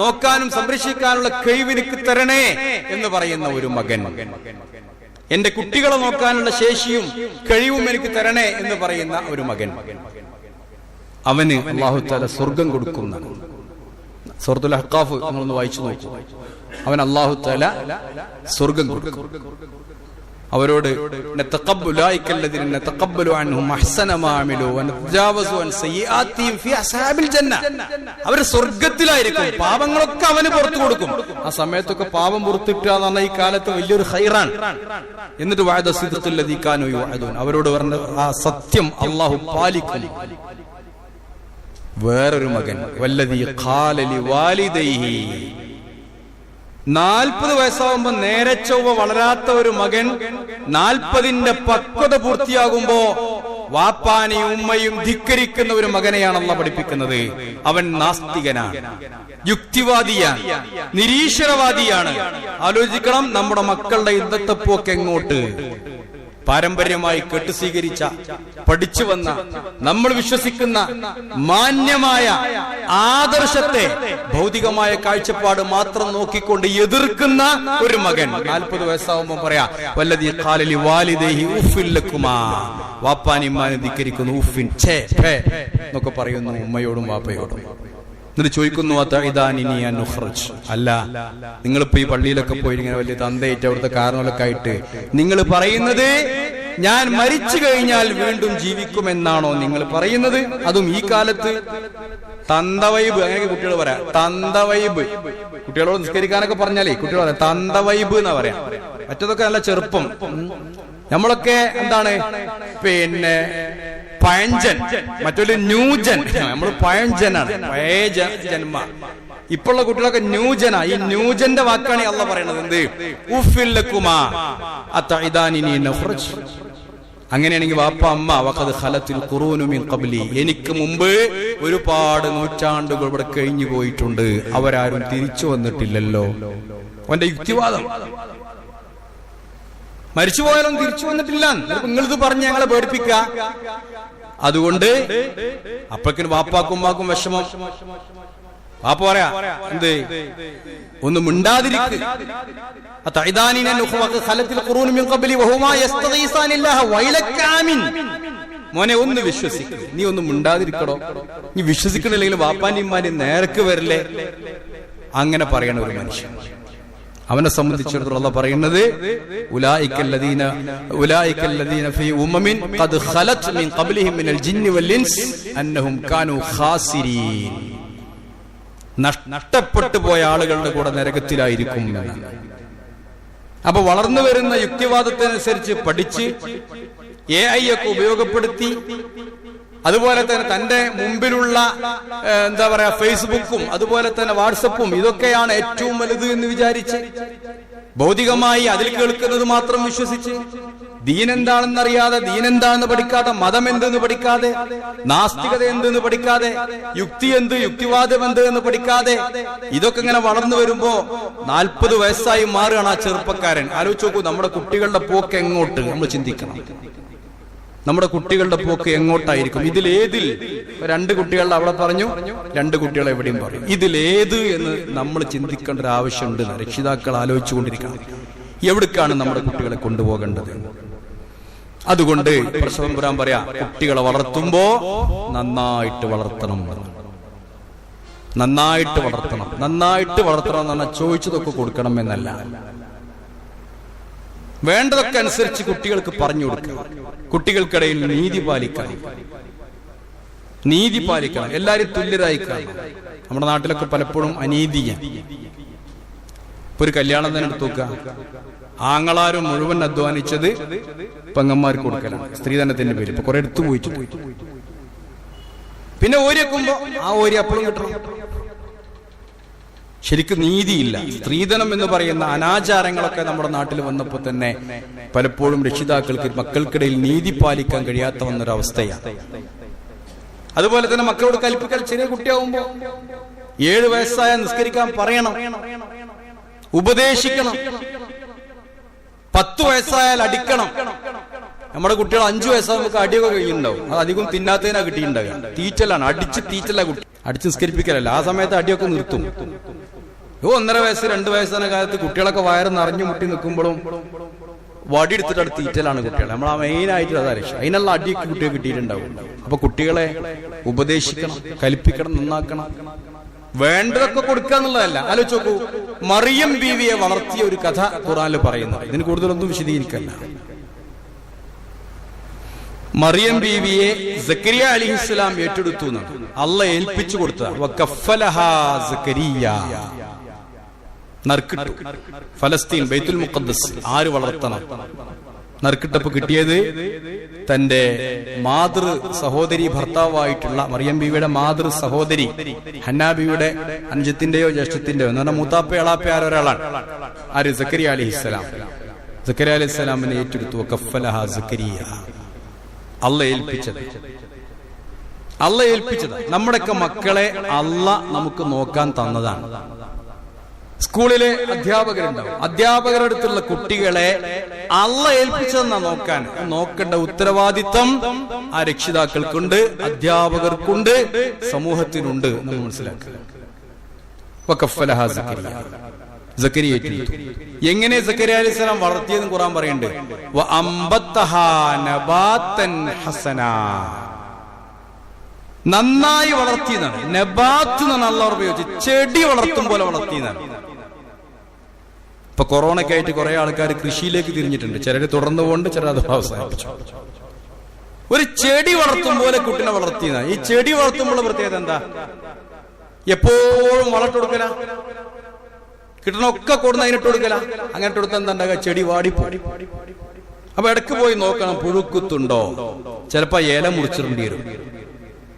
നോക്കാനും സംരക്ഷിക്കാനുള്ള കഴിവ് എനിക്ക് തരണേ എന്ന് പറയുന്ന ഒരു മകൻ. എന്റെ കുട്ടികളെ നോക്കാനുള്ള ശേഷിയും കഴിവും എനിക്ക് തരണേ എന്ന് പറയുന്ന ഒരു മകൻ. അവന് അല്ലാഹു തആല സ്വർഗം കൊടുക്കുന്ന സൂറത്തുൽ അഹ്ഖാഫ് നമ്മളൊന്ന് വായിച്ചു നോക്കൂ. അവൻ അല്ലാഹു തആല സ്വർഗം കൊടുക്കും. അവരോട് അവർ സ്വർഗത്തിലായിരിക്കും, പാപങ്ങളൊക്കെ അവന് പുറത്തു കൊടുക്കും. ആ സമയത്തൊക്കെ പാപം പുറത്തിട്ടുക എന്ന് പറഞ്ഞാൽ ഈ കാലത്ത് വലിയൊരു ഖൈറാണ്. എന്നിട്ട് അവരോട് പറഞ്ഞ ആ സത്യം അല്ലാഹു പാലിക്കും. വേറൊരു മകൻ വല്ലദീ ഖാല ലിവാലിദൈഹി, 40 വയസ്സാകുമ്പോ നേരെ ചൊവ്വ വളരാത്ത ഒരു മകൻ 40ന്റെ പക്വത പൂർത്തിയാകുമ്പോ വാപ്പാനെയും ഉമ്മയും ധിക്കരിക്കുന്ന ഒരു മകനെയാണ് അല്ലാഹു പഠിപ്പിക്കുന്നത്. അവൻ നാസ്തികനാണ്, യുക്തിവാദിയാണ്, നിരീശ്വരവാദിയാണ്. ആലോചിക്കണം, നമ്മുടെ മക്കളുടെ ഇന്നത്തെ പോക്ക് എങ്ങോട്ട്? പാരമ്പര്യമായി കേട്ടു സ്വീകരിച്ച, പഠിച്ചു വന്ന, നമ്മൾ വിശ്വസിക്കുന്ന മാന്യമായ ആദർശത്തെ ഭൗതികമായ കാഴ്ചപ്പാട് മാത്രം നോക്കിക്കൊണ്ട് എതിർക്കുന്ന ഒരു മകൻ 40 വയസ്സാവുമ്പോ പറയാ വല്ലദീ ഖാല ലി വാലിദൈഹി ഉഫ്ഫിൻ ലക്കുമാ, വാപ്പാനിമ്മാനെ ധിക്കരിക്കുന്നു, ഉഫ്ഫിൻ ഛേ ഫേ എന്നൊക്കെ പറയുന്നു ഉമ്മയോടും വാപ്പയോടും. എന്നിട്ട് ചോദിക്കുന്നു അല്ല, നിങ്ങളിപ്പോ ഈ പള്ളിയിലൊക്കെ പോയി ഇങ്ങനെ വലിയ തന്തയേറ്റ് അവിടുത്തെ കാരണങ്ങളൊക്കെ ആയിട്ട് നിങ്ങൾ പറയുന്നത് ഞാൻ മരിച്ചു കഴിഞ്ഞാൽ വീണ്ടും ജീവിക്കുമെന്നാണോ നിങ്ങൾ പറയുന്നത്? അതും ഈ കാലത്ത് തന്തവൈബ്, അങ്ങനെയൊക്കെ കുട്ടികൾ പറയാം. തന്തവൈബ്, കുട്ടികളോട് നിസ്കരിക്കാനൊക്കെ പറഞ്ഞാലേ കുട്ടികൾ പറയാം തന്തവൈബ് എന്നാ പറയാം. മറ്റതൊക്കെ നല്ല ചെറുപ്പം. നമ്മളൊക്കെ എന്താണ് പിന്നെ പഴഞ്ചൻ, മറ്റൊരു ന്യൂജൻ. നമ്മൾ പഴഞ്ചനാണ്, പഴയ ജന്മ. ഇപ്പോഴുള്ള കുട്ടികളൊക്കെ ന്യൂജനാ. ഈ ന്യൂജന്റെ വാക്കാണ് അള്ളാഹ് പറയണത്. എന്ത്? ഉഫ്ഫിൻ ലക്കുമാ അതഇദാനിനി നഖ്റജ്. അങ്ങനെയാണെങ്കിൽ വാപ്പ അമ്മ വഖദ് ഖലത്തിൽ ഖുറൂനു മിൻ ഖബ്ലി, എനിക്ക് മുമ്പ് ഒരുപാട് നൂറ്റാണ്ടുകൾ ഇവിടെ കഴിഞ്ഞു പോയിട്ടുണ്ട്, അവരാരും തിരിച്ചു വന്നിട്ടില്ലല്ലോ. അവന്റെ യുക്തിവാദം. മരിച്ചു പോയാലും തിരിച്ചു വന്നിട്ടില്ല. നിങ്ങളിത് പറഞ്ഞ് ഞങ്ങളെ പേടിപ്പിക്ക. അതുകൊണ്ട് അപ്പോഴേക്കും വാപ്പാക്കും ഉമ്മാക്കും വിഷമം. വാപ്പ പറയാ എന്ത്? ഒന്ന് മിണ്ടാതിരിക്ക്. മോനെ ഒന്ന് വിശ്വസിക്ക, നീ ഒന്ന് മിണ്ടാതിരിക്കടോ. നീ വിശ്വസിക്കണില്ലെങ്കിൽ വാപ്പാന്റെ ഉമ്മാന്റെ നേർക്ക് വരില്ലേ? അങ്ങനെ പറയണ ഒരു മനുഷ്യൻ. അവനെ സംബന്ധിച്ചിടത്തോളം അല്ലാഹ് പറയുന്നത് ഉലൈകല്ലദീന ഫീ ഉമ്മമിൻ ഖദ് ഖലത് മിൻ ഖബ്ലിഹിം മിനൽ ജിന്നി വൽ ഇൻസ് അന്നഹും കാനൂ ഖാസിരീൻ. നഷ്ടപ്പെട്ടു പോയ ആളുകളുടെ കൂടെ നരകത്തിലായിരിക്കും എന്നാണ്. അപ്പൊ വളർന്നു വരുന്ന യുക്തിവാദത്തിനനുസരിച്ച് പഠിച്ച് AI ഒക്കെ ഉപയോഗപ്പെടുത്തി, അതുപോലെ തന്നെ തന്റെ മുമ്പിലുള്ള എന്താ പറയാ ഫേസ്ബുക്കും അതുപോലെ തന്നെ വാട്സപ്പും ഇതൊക്കെയാണ് ഏറ്റവും വലുത് എന്ന് വിചാരിച്ച് ഭൗതികമായി അതിൽ കേൾക്കുന്നത് മാത്രം വിശ്വസിച്ച് ദീൻ എന്താണെന്നറിയാതെ, ദീൻ എന്താണെന്ന് പഠിക്കാതെ, മതം എന്തെന്ന് പഠിക്കാതെ, നാസ്തികത എന്തെന്ന് പഠിക്കാതെ, യുക്തി എന്ത്, യുക്തിവാദം എന്ത് എന്ന് പഠിക്കാതെ ഇതൊക്കെ ഇങ്ങനെ വളർന്നു വരുമ്പോ 40 വയസ്സായി മാറുകയാണ് ആ ചെറുപ്പക്കാരൻ. ആലോചിച്ച് നോക്കൂ, നമ്മുടെ കുട്ടികളുടെ പോക്ക് എങ്ങോട്ട് നമ്മൾ ചിന്തിക്കണം. നമ്മുടെ കുട്ടികളുടെ പോക്ക് എങ്ങോട്ടായിരിക്കും? ഇതിലേതിൽ 2 കുട്ടികളുടെ അവിടെ പറഞ്ഞു, 2 കുട്ടികളെ എവിടെയും പറയും. ഇതിലേത് എന്ന് നമ്മൾ ചിന്തിക്കേണ്ട ഒരു ആവശ്യമുണ്ട്. രക്ഷിതാക്കൾ ആലോചിച്ചുകൊണ്ടിരിക്കണം എവിടേക്കാണ് നമ്മുടെ കുട്ടികളെ കൊണ്ടുപോകേണ്ടത്. അതുകൊണ്ട് പ്രസവം പുരാൻ പറയാ, കുട്ടികളെ വളർത്തുമ്പോ നന്നായിട്ട് വളർത്തണം, നന്നായിട്ട് വളർത്തണം. നന്നായിട്ട് വളർത്തണം എന്ന് പറഞ്ഞാൽ ചോദിച്ചതൊക്കെ കൊടുക്കണം എന്നല്ല, വേണ്ടതൊക്കെ അനുസരിച്ച് കുട്ടികൾക്ക് പറഞ്ഞു കൊടുക്കണം. കുട്ടികൾക്കിടയിൽ നീതി പാലിക്കണം, നീതി പാലിക്കണം. എല്ലാവരും തുല്യരായി കാണണം. നമ്മുടെ നാട്ടിലൊക്കെ പലപ്പോഴും അനീതിയാണ്. ഇപ്പൊ ഒരു കല്യാണം തന്നെ എടുത്തു നോക്കുക, ആങ്ങളാരും മുഴുവൻ അധ്വാനിച്ചത് പെങ്ങന്മാർക്ക് കൊടുക്കലാണ്, സ്ത്രീധനത്തിന്റെ പേര്. ഇപ്പൊ കുറെ എടുത്തു പോയിച്ചു. പിന്നെ ഓരി വെക്കുമ്പോ ആ ഓരി അപ്പോഴും കിട്ടണം. ശരിക്കും നീതിയില്ല. സ്ത്രീധനം എന്ന് പറയുന്ന അനാചാരങ്ങളൊക്കെ നമ്മുടെ നാട്ടിൽ വന്നപ്പോൾ തന്നെ പലപ്പോഴും രക്ഷിതാക്കൾക്ക് മക്കൾക്കിടയിൽ നീതി പാലിക്കാൻ കഴിയാത്ത വന്നൊരവസ്ഥയാണ്. അതുപോലെ തന്നെ മക്കളോട് കൽപ്പിക്കൽ, ചെറിയ കുട്ടിയാവുമ്പോ 7 വയസ്സായ നിസ്കരിക്കാൻ പറയണം, ഉപദേശിക്കണം. 10 വയസ്സായാൽ അടിക്കണം. നമ്മുടെ കുട്ടികൾ 5 വയസ്സാകുമ്പോൾ അടിയൊക്കെ കഴിയുന്നുണ്ടാവും. അത് അധികം തിന്നാത്തതിനാ കിട്ടിയിട്ടുണ്ടാവുക. തീറ്റലാണ്, അടിച്ച് തീറ്റല്ല കുട്ടി, അടിച്ച് നിസ്കരിപ്പിക്കലല്ല. ആ സമയത്ത് അടിയൊക്കെ നിർത്തും. 1.5 വയസ്സ് 2 വയസ്സാன കാലത്ത് കുട്ടികളൊക്കെ വയറ് നിറഞ്ഞു മുട്ടി നിൽക്കുമ്പോഴും വടി എടുത്തിട്ട് തീറ്റലാണ് കുട്ടികളെ. നമ്മൾ ആ മെയിൻ ആയിട്ട് അതാ രക്ഷ. അതിനുള്ള അടിയൊക്കെ കുട്ടികൾ കിട്ടിയിട്ടുണ്ടാവും. അപ്പൊ കുട്ടികളെ ഉപദേശിക്കണം, കൽപ്പിക്കണം, നന്നാക്കണം. വേണ്ടതൊക്കെ കൊടുക്കുക എന്നുള്ളതല്ല. ആലോചിച്ച് നോക്കൂ, മറിയം ബീവിയെ വളർത്തിയ ഒരു കഥ ഖുർആനിൽ പറയുന്നത്. ഇതിന് കൂടുതലൊന്നും വിശദീകരിക്കല്ല. മറിയം ബീവിയെ സക്കരിയ അലൈഹിസ്സലാം ഏറ്റെടുത്തു എന്നാണ് അള്ളാഹ് ഏൽപ്പിച്ചു കൊടുത്തത്. നറുക്കിട്ടു. ഫലസ്തീൻ, ബൈത്തുൽ മുഖദ്ദസ് ആര് വളർത്തണം? നറുക്കിട്ടപ്പോ കിട്ടിയത് തന്റെ മാതൃ സഹോദരി, ഭർത്താവായിട്ടുള്ള മറിയം ബീവിയുടെ മാതൃ സഹോദരി ഹന്നാ ബീവിയുടെ അനുജത്തിന്റെയോ ജ്യേഷ്ഠത്തിന്റെയോ എന്ന് പറഞ്ഞാൽ മൂത്താപ്പ എളാപ്പ ആരൊരാളാണ്. ആര്? സക്കരിയ അലൈഹിസ്സലാം. സക്കരിയ അലൈഹിസ്സലാമിനെ ഏറ്റെടുത്തു. വകഫലഹാ സക്കരിയ. അള്ളാഹ് ഏൽപ്പിച്ചത്. നമ്മുടെയൊക്കെ മക്കളെ അള്ളാഹ് നമുക്ക് നോക്കാൻ തന്നതാണ്. സ്കൂളിലെ അധ്യാപകരുണ്ടാവും. അധ്യാപകരുടെ അടുത്തുള്ള കുട്ടികളെ അള്ളാഹ് ഏൽപ്പിച്ചതെന്നാ നോക്കേണ്ട ഉത്തരവാദിത്തം ആ രക്ഷിതാക്കൾക്കുണ്ട്, അധ്യാപകർക്കുണ്ട്, സമൂഹത്തിനുണ്ട് എന്ന് മനസ്സിലാക്കുക. എങ്ങനെ സക്കരിയ അലൈഹിസ്സലാം വളർത്തിയെന്ന് ഖുർആൻ പറയുന്നുണ്ട്. നന്നായി വളർത്തിയതാണ്. നബാത്ത് എന്നാണ് അള്ളാഹ് ഉപയോഗിച്ച്, ചെടി വളർത്തും പോലെ വളർത്തിയതാണ്. ഇപ്പൊ കൊറോണയ്ക്കായിട്ട് കുറെ ആൾക്കാർ കൃഷിയിലേക്ക് തിരിഞ്ഞിട്ടുണ്ട്. ചിലര് തുടർന്നു കൊണ്ട് ചിലർ അത് അവസാനിപ്പിച്ചു. ഒരു ചെടി വളർത്തും പോലെ കുട്ടിനെ വളർത്തിയതാണ്. ഈ ചെടി വളർത്തുമ്പോൾ പ്രത്യേകത എന്താ? എപ്പോഴും വളർത്തി കൊടുക്കല, കിട്ടണമൊക്കെ കൊടുന്ന് അതിനിട്ട് കൊടുക്കല. അങ്ങനെ കൊടുത്ത എന്താ ഉണ്ടാകുക? ചെടി വാടിപ്പോയി. അപ്പൊ ഇടയ്ക്ക് പോയി നോക്കണം, പുഴുക്കുത്തുണ്ടോ. ചിലപ്പോ ഇല മുറിച്ചിടേണ്ടി വരും,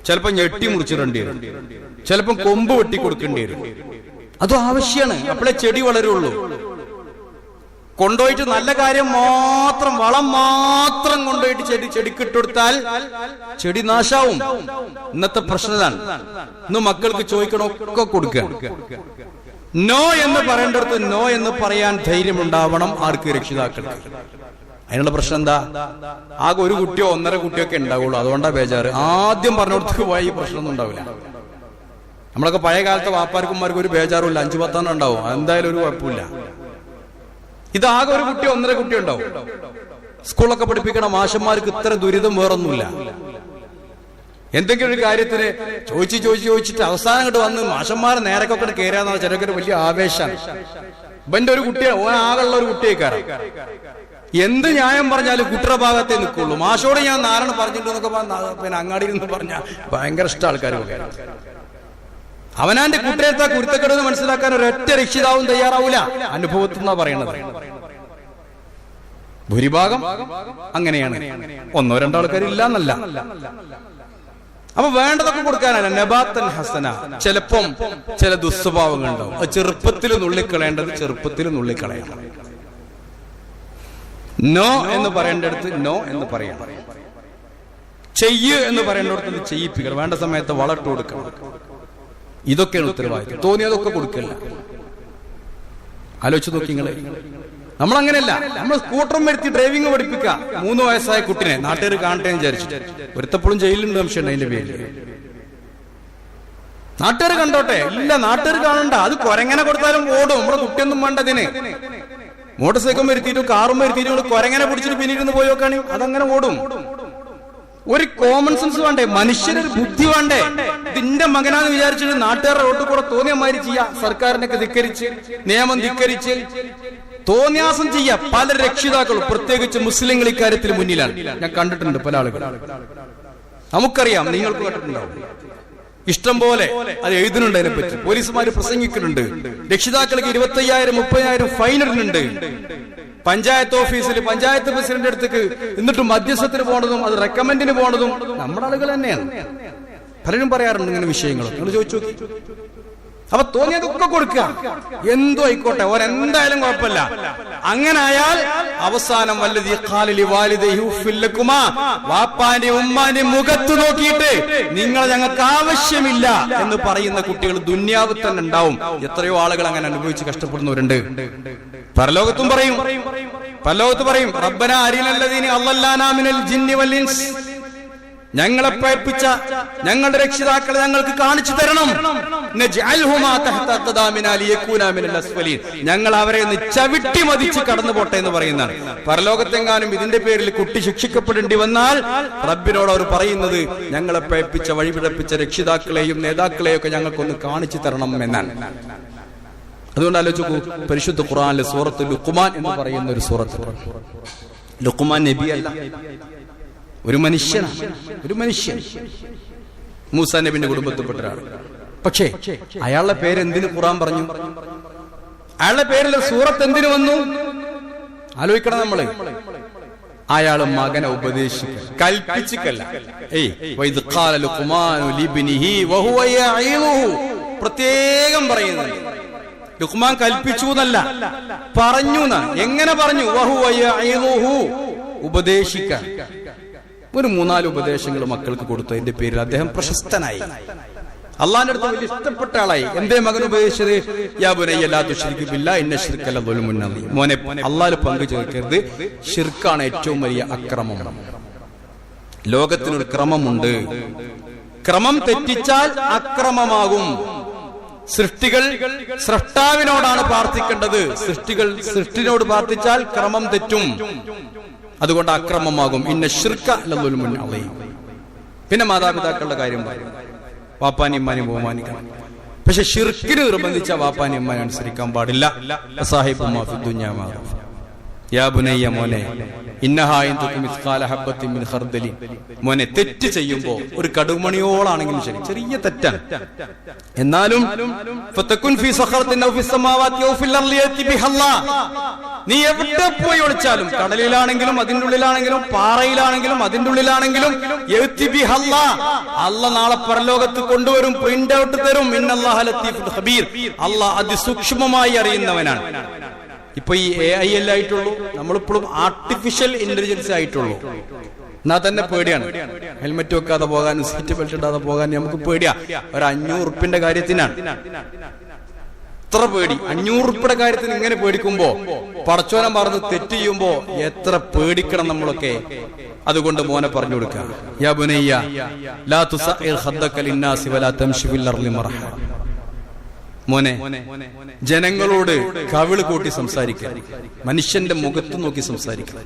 ചിലപ്പോ ഞെട്ടി മുറിച്ചിടേണ്ടി വരും, ചിലപ്പം കൊമ്പ് വെട്ടി കൊടുക്കേണ്ടി വരും. അതും ആവശ്യമാണ്, അപ്പോഴേ ചെടി വളരുള്ളൂ. കൊണ്ടുപോയിട്ട് നല്ല കാര്യം മാത്രം, വളം മാത്രം കൊണ്ടുപോയിട്ട് ചെടിക്കിട്ടെടുത്താൽ ചെടി നാശാവും. ഇന്നത്തെ പ്രശ്നമാണ്. ഇന്ന് മക്കൾക്ക് ചോദിക്കണമൊക്കെ കൊടുക്കുക. നോ എന്ന് പറയേണ്ടടുത്ത് നോ എന്ന് പറയാൻ ധൈര്യമുണ്ടാവണം ആർക്ക്? രക്ഷിതാക്കൾക്ക്. അതിനുള്ള പ്രശ്നം എന്താ? ആകെ ഒരു കുട്ടിയോ 1.5 കുട്ടിയോ ഒക്കെ ഉണ്ടാവുള്ളൂ. അതുകൊണ്ടാ ബേജാറ്. ആദ്യം പറഞ്ഞോടത്തേക്ക് പോയി ഈ പ്രശ്നമൊന്നും ഉണ്ടാവില്ല. നമ്മളൊക്കെ പഴയ കാലത്തെ വാപ്പാർക്കുമാർക്ക് ഒരു ബേജാറുമില്ല. 5-10 ഉണ്ടാവും, എന്തായാലും ഒരു കുഴപ്പമില്ല. ഇതാകെ ഒരു കുട്ടിയോ 1.5 കുട്ടിയോ ഉണ്ടാവും. സ്കൂളൊക്കെ പഠിപ്പിക്കണ മാഷന്മാർക്ക് ഇത്ര ദുരിതം വേറൊന്നുമില്ല. എന്തെങ്കിലും ഒരു കാര്യത്തിന് ചോദിച്ചിട്ട് അവസാനം അങ്ങോട്ട് വന്ന് മാഷന്മാരെ നേരൊക്കെ കയറാന്ന് ചിലക്കൊരു വലിയ ആവേശമാണ്. ഇവന്റെ ഒരു കുട്ടിയെ, ആകെയുള്ള ഒരു കുട്ടിയെ കയറാം. എന്ത് ന്യായം പറഞ്ഞാലും കുട്ടിയുടെ ഭാഗത്തേ നിൽക്കുള്ളൂ. മാഷോട് ഞാൻ നാരായണ പറഞ്ഞിട്ടുണ്ടെന്നൊക്കെ പിന്നെ അങ്ങാടിയിൽ നിന്ന് പറഞ്ഞാൽ ഭയങ്കര ഇഷ്ടം ആൾക്കാരൊക്കെ. അവനാന്റെ കുട്ടിയെത്താ കുരുത്തക്കെടുന്ന് മനസ്സിലാക്കാൻ ഒരൊറ്റ രക്ഷിതാവും തയ്യാറാവൂല. അനുഭവത്തിൽ നിന്നാ പറയണത്. ഭൂരിഭാഗം അങ്ങനെയാണ്. 1-2 ആൾക്കാരില്ല എന്നല്ല. അപ്പൊ വേണ്ടതൊക്കെ കൊടുക്കാനല്ല. നബാത്തൻ ഹസന. ചിലപ്പം ചില ദുസ്വഭാവങ്ങൾ ഉണ്ടാവും. ചെറുപ്പത്തിൽ നുള്ളിക്കളയേണ്ടത് ചെറുപ്പത്തിൽ നുള്ളിക്കളയണം. നോ എന്ന് പറയേണ്ടടുത്ത് നോ എന്ന് പറയണം. ചെയ്യ് എന്ന് പറയേണ്ടടുത്ത് ചെയ്യിപ്പിക്കണം. വേണ്ട സമയത്ത് വളർട്ട് കൊടുക്കണം. ഇതൊക്കെയാണ് ഉത്തരവാദിത്വം. തോന്നിയതൊക്കെ കൊടുക്കില്ല. ആലോചിച്ച് നോക്കി നിങ്ങള്. നമ്മളങ്ങനെയല്ല. നമ്മൾ സ്കൂട്ടറും വരുത്തി ഡ്രൈവിംഗ് പഠിപ്പിക്കുക. 3 വയസ്സായ കുട്ടിനെ നാട്ടുകാർ കാണട്ടെ എന്ന് വിചാരിച്ചിട്ട്. ഒരുത്തപ്പോഴും ജയിലുണ്ട് സംശയം അതിന്റെ പേരിൽ. നാട്ടുകാർ കണ്ടോട്ടെ. ഇല്ല, നാട്ടുകാർ കാണണ്ട. അത് കൊരങ്ങനെ കൊടുത്താലും ഓടും. നമ്മുടെ കുട്ടിയൊന്നും വേണ്ടതിന്. മോട്ടോർ സൈക്കിൾ വരുത്തിയിട്ടും കാറും വരുത്തിയിട്ടും കൊരങ്ങനെ പിടിച്ചിട്ട് പിന്നീട് പോയി നോക്കാണ്. അതങ്ങനെ ഓടും. ഒരു കോമൺ സെൻസ് വേണ്ടേ? മനുഷ്യനൊരു ബുദ്ധി വേണ്ടേ? ഇതിന്റെ മകനാന്ന് വിചാരിച്ചിട്ട് നാട്ടുകാരുടെ റോട്ടിൽ കൂടെ തോന്നിയമാതിരി ചെയ്യാ. സർക്കാരിനൊക്കെ ധിക്കരിച്ച്, നിയമം ധിക്കരിച്ച് തോന്നിയാസം ചെയ്യാ. പല രക്ഷിതാക്കളും, പ്രത്യേകിച്ച് മുസ്ലിങ്ങൾ ഇക്കാര്യത്തിൽ മുന്നിലാണ്. ഞാൻ കണ്ടിട്ടുണ്ട് പല ആളുകൾ. നമുക്കറിയാം, നിങ്ങൾക്ക് കണ്ടിട്ടുണ്ടാവും. ഇഷ്ടം പോലെ അത് എഴുതുന്നുണ്ട്. അതിനെപ്പറ്റി പോലീസുമാര് പ്രസംഗിക്കുന്നുണ്ട്. രക്ഷിതാക്കൾക്ക് 25,000-30,000 ഫൈനിടുന്നുണ്ട്. പഞ്ചായത്ത് ഓഫീസിൽ പഞ്ചായത്ത് പ്രസിഡന്റ് അടുത്തേക്ക് എന്നിട്ട് മധ്യസ്ഥത്തിന് പോണതും അത് റെക്കമെൻഡിന് പോണതും നമ്മുടെ ആളുകൾ തന്നെയാണ്. പലരും പറയാറുണ്ട് ഇങ്ങനെ വിഷയങ്ങൾ. നിങ്ങൾ ചോദിച്ചു നോക്കി. അപ്പൊ തോന്നിയതൊക്കെ കൊടുക്കുക. എന്തോ ആയിക്കോട്ടെ, ഓരെന്തായാലും കുഴപ്പമില്ല. അങ്ങനെ ആയാൽ അവസാനം വല്ലതി ഖാലിലി വാലിദൈഹി ഉഫ്ഫില്ലകുമാ, വാപ്പാന്റെ ഉമ്മാന്റെ മുഖത്ത് നോക്കിയിട്ട് നിങ്ങൾ ഞങ്ങൾക്ക് ആവശ്യമില്ല എന്ന് പറയുന്ന കുട്ടികൾ ദുന്യാവിൽ തന്നെ ഉണ്ടാവും. എത്രയോ ആളുകൾ അങ്ങനെ അനുഭവിച്ച് കഷ്ടപ്പെടുന്നവരുണ്ട്. പരലോകത്തും പറയും. പരലോകത്ത് പറയും, റബ്ബനാ അരിനല്ലദീന അള്ളല്ലാനാ മിനൽ ജിന്നി വൽ ഇൻസ്, ഞങ്ങളെ പേപ്പിച്ച ഞങ്ങളുടെ രക്ഷിതാക്കളെ ഞങ്ങൾക്ക് കാണിച്ചു തരണം. ഞങ്ങൾ അവരെ ഒന്ന് ചവിട്ടി മതിച്ച് കടന്നു പോട്ടെ എന്ന് പറയുന്നതാണ്. പരലോകത്തെങ്ങാനും ഇതിന്റെ പേരിൽ കുട്ടി ശിക്ഷിക്കപ്പെടേണ്ടി വന്നാൽ റബ്ബിനോട് അവർ പറയുന്നത്, ഞങ്ങളെ പേപ്പിച്ച വഴിപിഴപ്പിച്ച രക്ഷിതാക്കളെയും നേതാക്കളെയും ഒക്കെ ഞങ്ങൾക്കൊന്ന് കാണിച്ചു തരണം എന്നാണ്. അതുകൊണ്ട് ആലോചിക്കൂ, പരിശുദ്ധ ഖുർആനിലെ സൂറത്ത് ലുഖ്മാൻ എന്ന് പറയുന്ന ഒരു സൂറത്ത്. ലുഖ്മാൻ നബിയല്ല, ഒരു മനുഷ്യനാണ്. ഒരു മനുഷ്യൻ, മൂസാ നബിന്റെ കുടുംബത്തിൽപ്പെട്ട ഒരാൾ. പക്ഷേ അയാളുടെ പേര് എന്തിന് ഖുർആൻ പറഞ്ഞു? അയാളുടെ പേരിൽ സൂറത്ത് എന്തിനു വന്നു? ആലോചിക്കണം നമ്മള്. അയാള് മകനെ ഉപദേശിക്ക, കൽപ്പിച്ചിക്കല്ല. പ്രത്യേകം പറയുന്നത് ലുഖ്മാൻ കൽപ്പിച്ചു എന്നല്ല, പറഞ്ഞു. എങ്ങനെ പറഞ്ഞു? ഉപദേശിക്കാൻ. ഒരു 3-4 ഉപദേശങ്ങൾ മക്കൾക്ക് കൊടുത്തതിന്റെ പേരിൽ അദ്ദേഹം പ്രശസ്തനായി. അള്ളാന്റെ അടുത്ത് വലിയ ഇഷ്ടപ്പെട്ട ആളായി. എന്തേ മകൻ ഉപദേശിച്ചത്? യാ ബുനയ്യ ലാ തുശ്രിക് ബില്ലാഹ് ഇന്ന ശിർക ലദുൽമുൻ അദീം. മോനെ, അള്ളാഹുവിൽ പങ്കു ചേർക്കരുത്, ശിർക്കാണ് ഏറ്റവും വലിയ അക്രമം. ലോകത്തിനൊരു ക്രമമുണ്ട്, ക്രമം തെറ്റിച്ചാൽ അക്രമമാകും. സൃഷ്ടികൾ സ്രഷ്ടാവിനോടാണ് പ്രാർത്ഥിക്കേണ്ടത്, സൃഷ്ടികൾ സൃഷ്ടിനോട് പ്രാർത്ഥിച്ചാൽ ക്രമം തെറ്റും, അതുകൊണ്ട് അക്രമമാകും. ഇന്ന ശിർക ലദുൽമുൻ അദീം. പിന്നെ മാതാപിതാക്കളുടെ കാര്യം പറയും, വാപ്പാനി ഉമ്മാനി ബഹുമാനിക്കണം. പക്ഷെ ശിർക്കിന് നിർബന്ധിച്ച വാപ്പാനി ഉമ്മാനെ അനുസരിക്കാൻ പാടില്ല. സാഹിബുമാ ഫി ദുനിയാ മഅറൂഫ്. യാ ബുനയ്യ, മോനെ, ഇന്നഹാ ഇൻ തുകു മിസ്ഖാല ഹബ്ബത്തിൻ മിൻ ഖർദലിൻ. മോനെ, തെറ്റ് ചെയ്യുമ്പോൾ ഒരു കടുമണിയോളാണെങ്കിലും ശരി, ചെറിയ തെറ്റാണ്, എന്നാലും ഫതകുൻ ഫീ സഖറത്തിൻ ഔ ഫിസ് സമാവാതി ഔ ഫിൽ അർളി യതി ബിഹല്ലാ. നീ എവിടെ പോയി ഒളിച്ചാലും, കടലിലാണെങ്കിലും അതിന്റെ ഉള്ളിലാണെങ്കിലും പാറയിലാണെങ്കിലും അതിന്റെ ഉള്ളിലാണെങ്കിലും, യതി ബിഹല്ലാ, അല്ലാഹ് നാളെ പരലോകത്ത് കൊണ്ടുവരും, പ്രിന്റ് ഔട്ട് തരും. ഇന്നല്ലാഹ ലത്തീഫുൽ ഖബീർ, അല്ലാഹ് അതിസൂക്ഷ്മമായി അറിയുന്നവനാണ്. ഇപ്പൊ ഈ AI ആയിട്ടുള്ളൂ, നമ്മളിപ്പോഴും ആർട്ടിഫിഷ്യൽ ഇന്റലിജൻസ് ആയിട്ടുള്ളൂ. എന്നാ തന്നെ പേടിയാണ്. ഹെൽമെറ്റ് വെക്കാതെ പോകാനും സീറ്റ് ബെൽറ്റ് ഇടാതെ പോകാനും നമുക്ക് പേടിയാ. ഒരു 500 ഉറുപ്പിന്റെ കാര്യത്തിനാണ് എത്ര പേടി. 500 ഉറുപ്പിയുടെ കാര്യത്തിന് ഇങ്ങനെ പേടിക്കുമ്പോ, പടച്ചോനം പറഞ്ഞ് തെറ്റ് ചെയ്യുമ്പോ എത്ര പേടിക്കണം നമ്മളൊക്കെ. അതുകൊണ്ട് മോനെ പറഞ്ഞു കൊടുക്കുക, യാ ബുനയ്യ ലാ തുസഇർ ഖദ്ദക ലിന്നാസി വലാ തംശി ഫിൽ അർളി മർഹ. മോനെ, ജനങ്ങളോട് കവിള് കൂട്ടി സംസാരിക്കുക, മനുഷ്യന്റെ മുഖത്ത് നോക്കി സംസാരിക്കുക.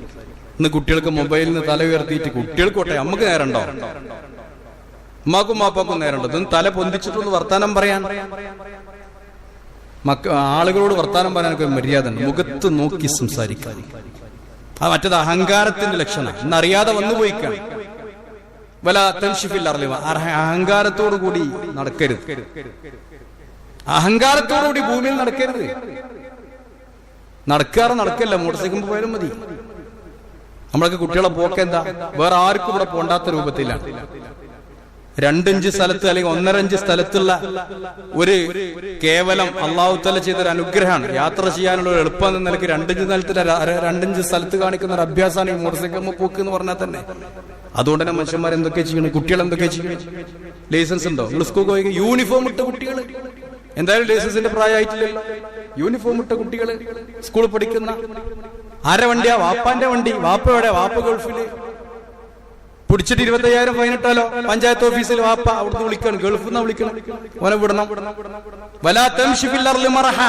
ഇന്ന് കുട്ടികൾക്ക് മൊബൈലിൽ നിന്ന് തല ഉയർത്തിയിട്ട്, കുട്ടികൾക്കോട്ടെ, നമുക്ക് നേരണ്ടോ? ഉമ്മാക്കും മാപ്പാക്കും നേരണ്ടോ? ഇതൊന്നും തല പൊന്തിച്ചിട്ടൊന്ന് വർത്താനം പറയാൻ, ആളുകളോട് വർത്താനം പറയാനൊക്കെ മര്യാദ. മുഖത്ത് നോക്കി സംസാരിക്കുക. അത് മറ്റത് അഹങ്കാരത്തിന്റെ ലക്ഷണം. ഇന്നറിയാതെ വന്നുപോയിക്കാണ്. വലാ തംശി ഫിൽ അർളി, അഹങ്കാരത്തോടു കൂടി നടക്കരുത്, അഹങ്കാരത്തോടുകൂടി ഭൂമിയിൽ നടക്കരുത്. നടക്കല്ല, മോട്ടോർ സൈക്കിൾ പോയാലും മതി. നമ്മളൊക്കെ കുട്ടികളെ പോക്കെന്താ? വേറെ ആർക്കും ഇവിടെ പോണ്ടാത്ത രൂപത്തിലാണ്. 2 ഇഞ്ച് സ്ഥലത്ത് അല്ലെങ്കിൽ 1.5 ഇഞ്ച് സ്ഥലത്തുള്ള ഒരു കേവലം അള്ളാഹു തആല ചെയ്തൊരു അനുഗ്രഹമാണ്. യാത്ര ചെയ്യാനുള്ള ഒരു എളുപ്പം എന്ന നിലയ്ക്ക് 2 ഇഞ്ച് സ്ഥലത്ത് കാണിക്കുന്ന ഒരു അഭ്യാസമാണ് ഈ മോട്ടോർ സൈക്കിൾ പോക്ക് എന്ന് പറഞ്ഞാൽ തന്നെ. അതുകൊണ്ട് തന്നെ മനുഷ്യന്മാർ എന്തൊക്കെ ചെയ്യണം, കുട്ടികൾ എന്തൊക്കെ ചെയ്യണം? ലൈസൻസ് ഉണ്ടോ? നിങ്ങൾ സ്കൂൾ പോയി യൂണിഫോം ഇട്ട കുട്ടികൾ, എന്തായാലും ലൈസൻസിന്റെ പ്രായമായിട്ടില്ലല്ലോ. യൂണിഫോം ഇട്ട കുട്ടികൾ സ്കൂളിൽ പഠിക്കുന്ന. ആരെ വണ്ടിയാ? വാപ്പാന്റെ വണ്ടി. വാപ്പ എവിടെ? വാപ്പ ഗൾഫില്. പിടിച്ചിട്ട് 25,000 ഫൈനിട്ടാലോ പഞ്ചായത്ത് ഓഫീസിൽ വാപ്പ അവിടുന്ന് വിളിക്കണം, ഗൾഫിൽ നിന്ന് വിളിക്കണം, ഓനെ വിടണം. വലാ തംശി ഫിൽ അർളി മർഹ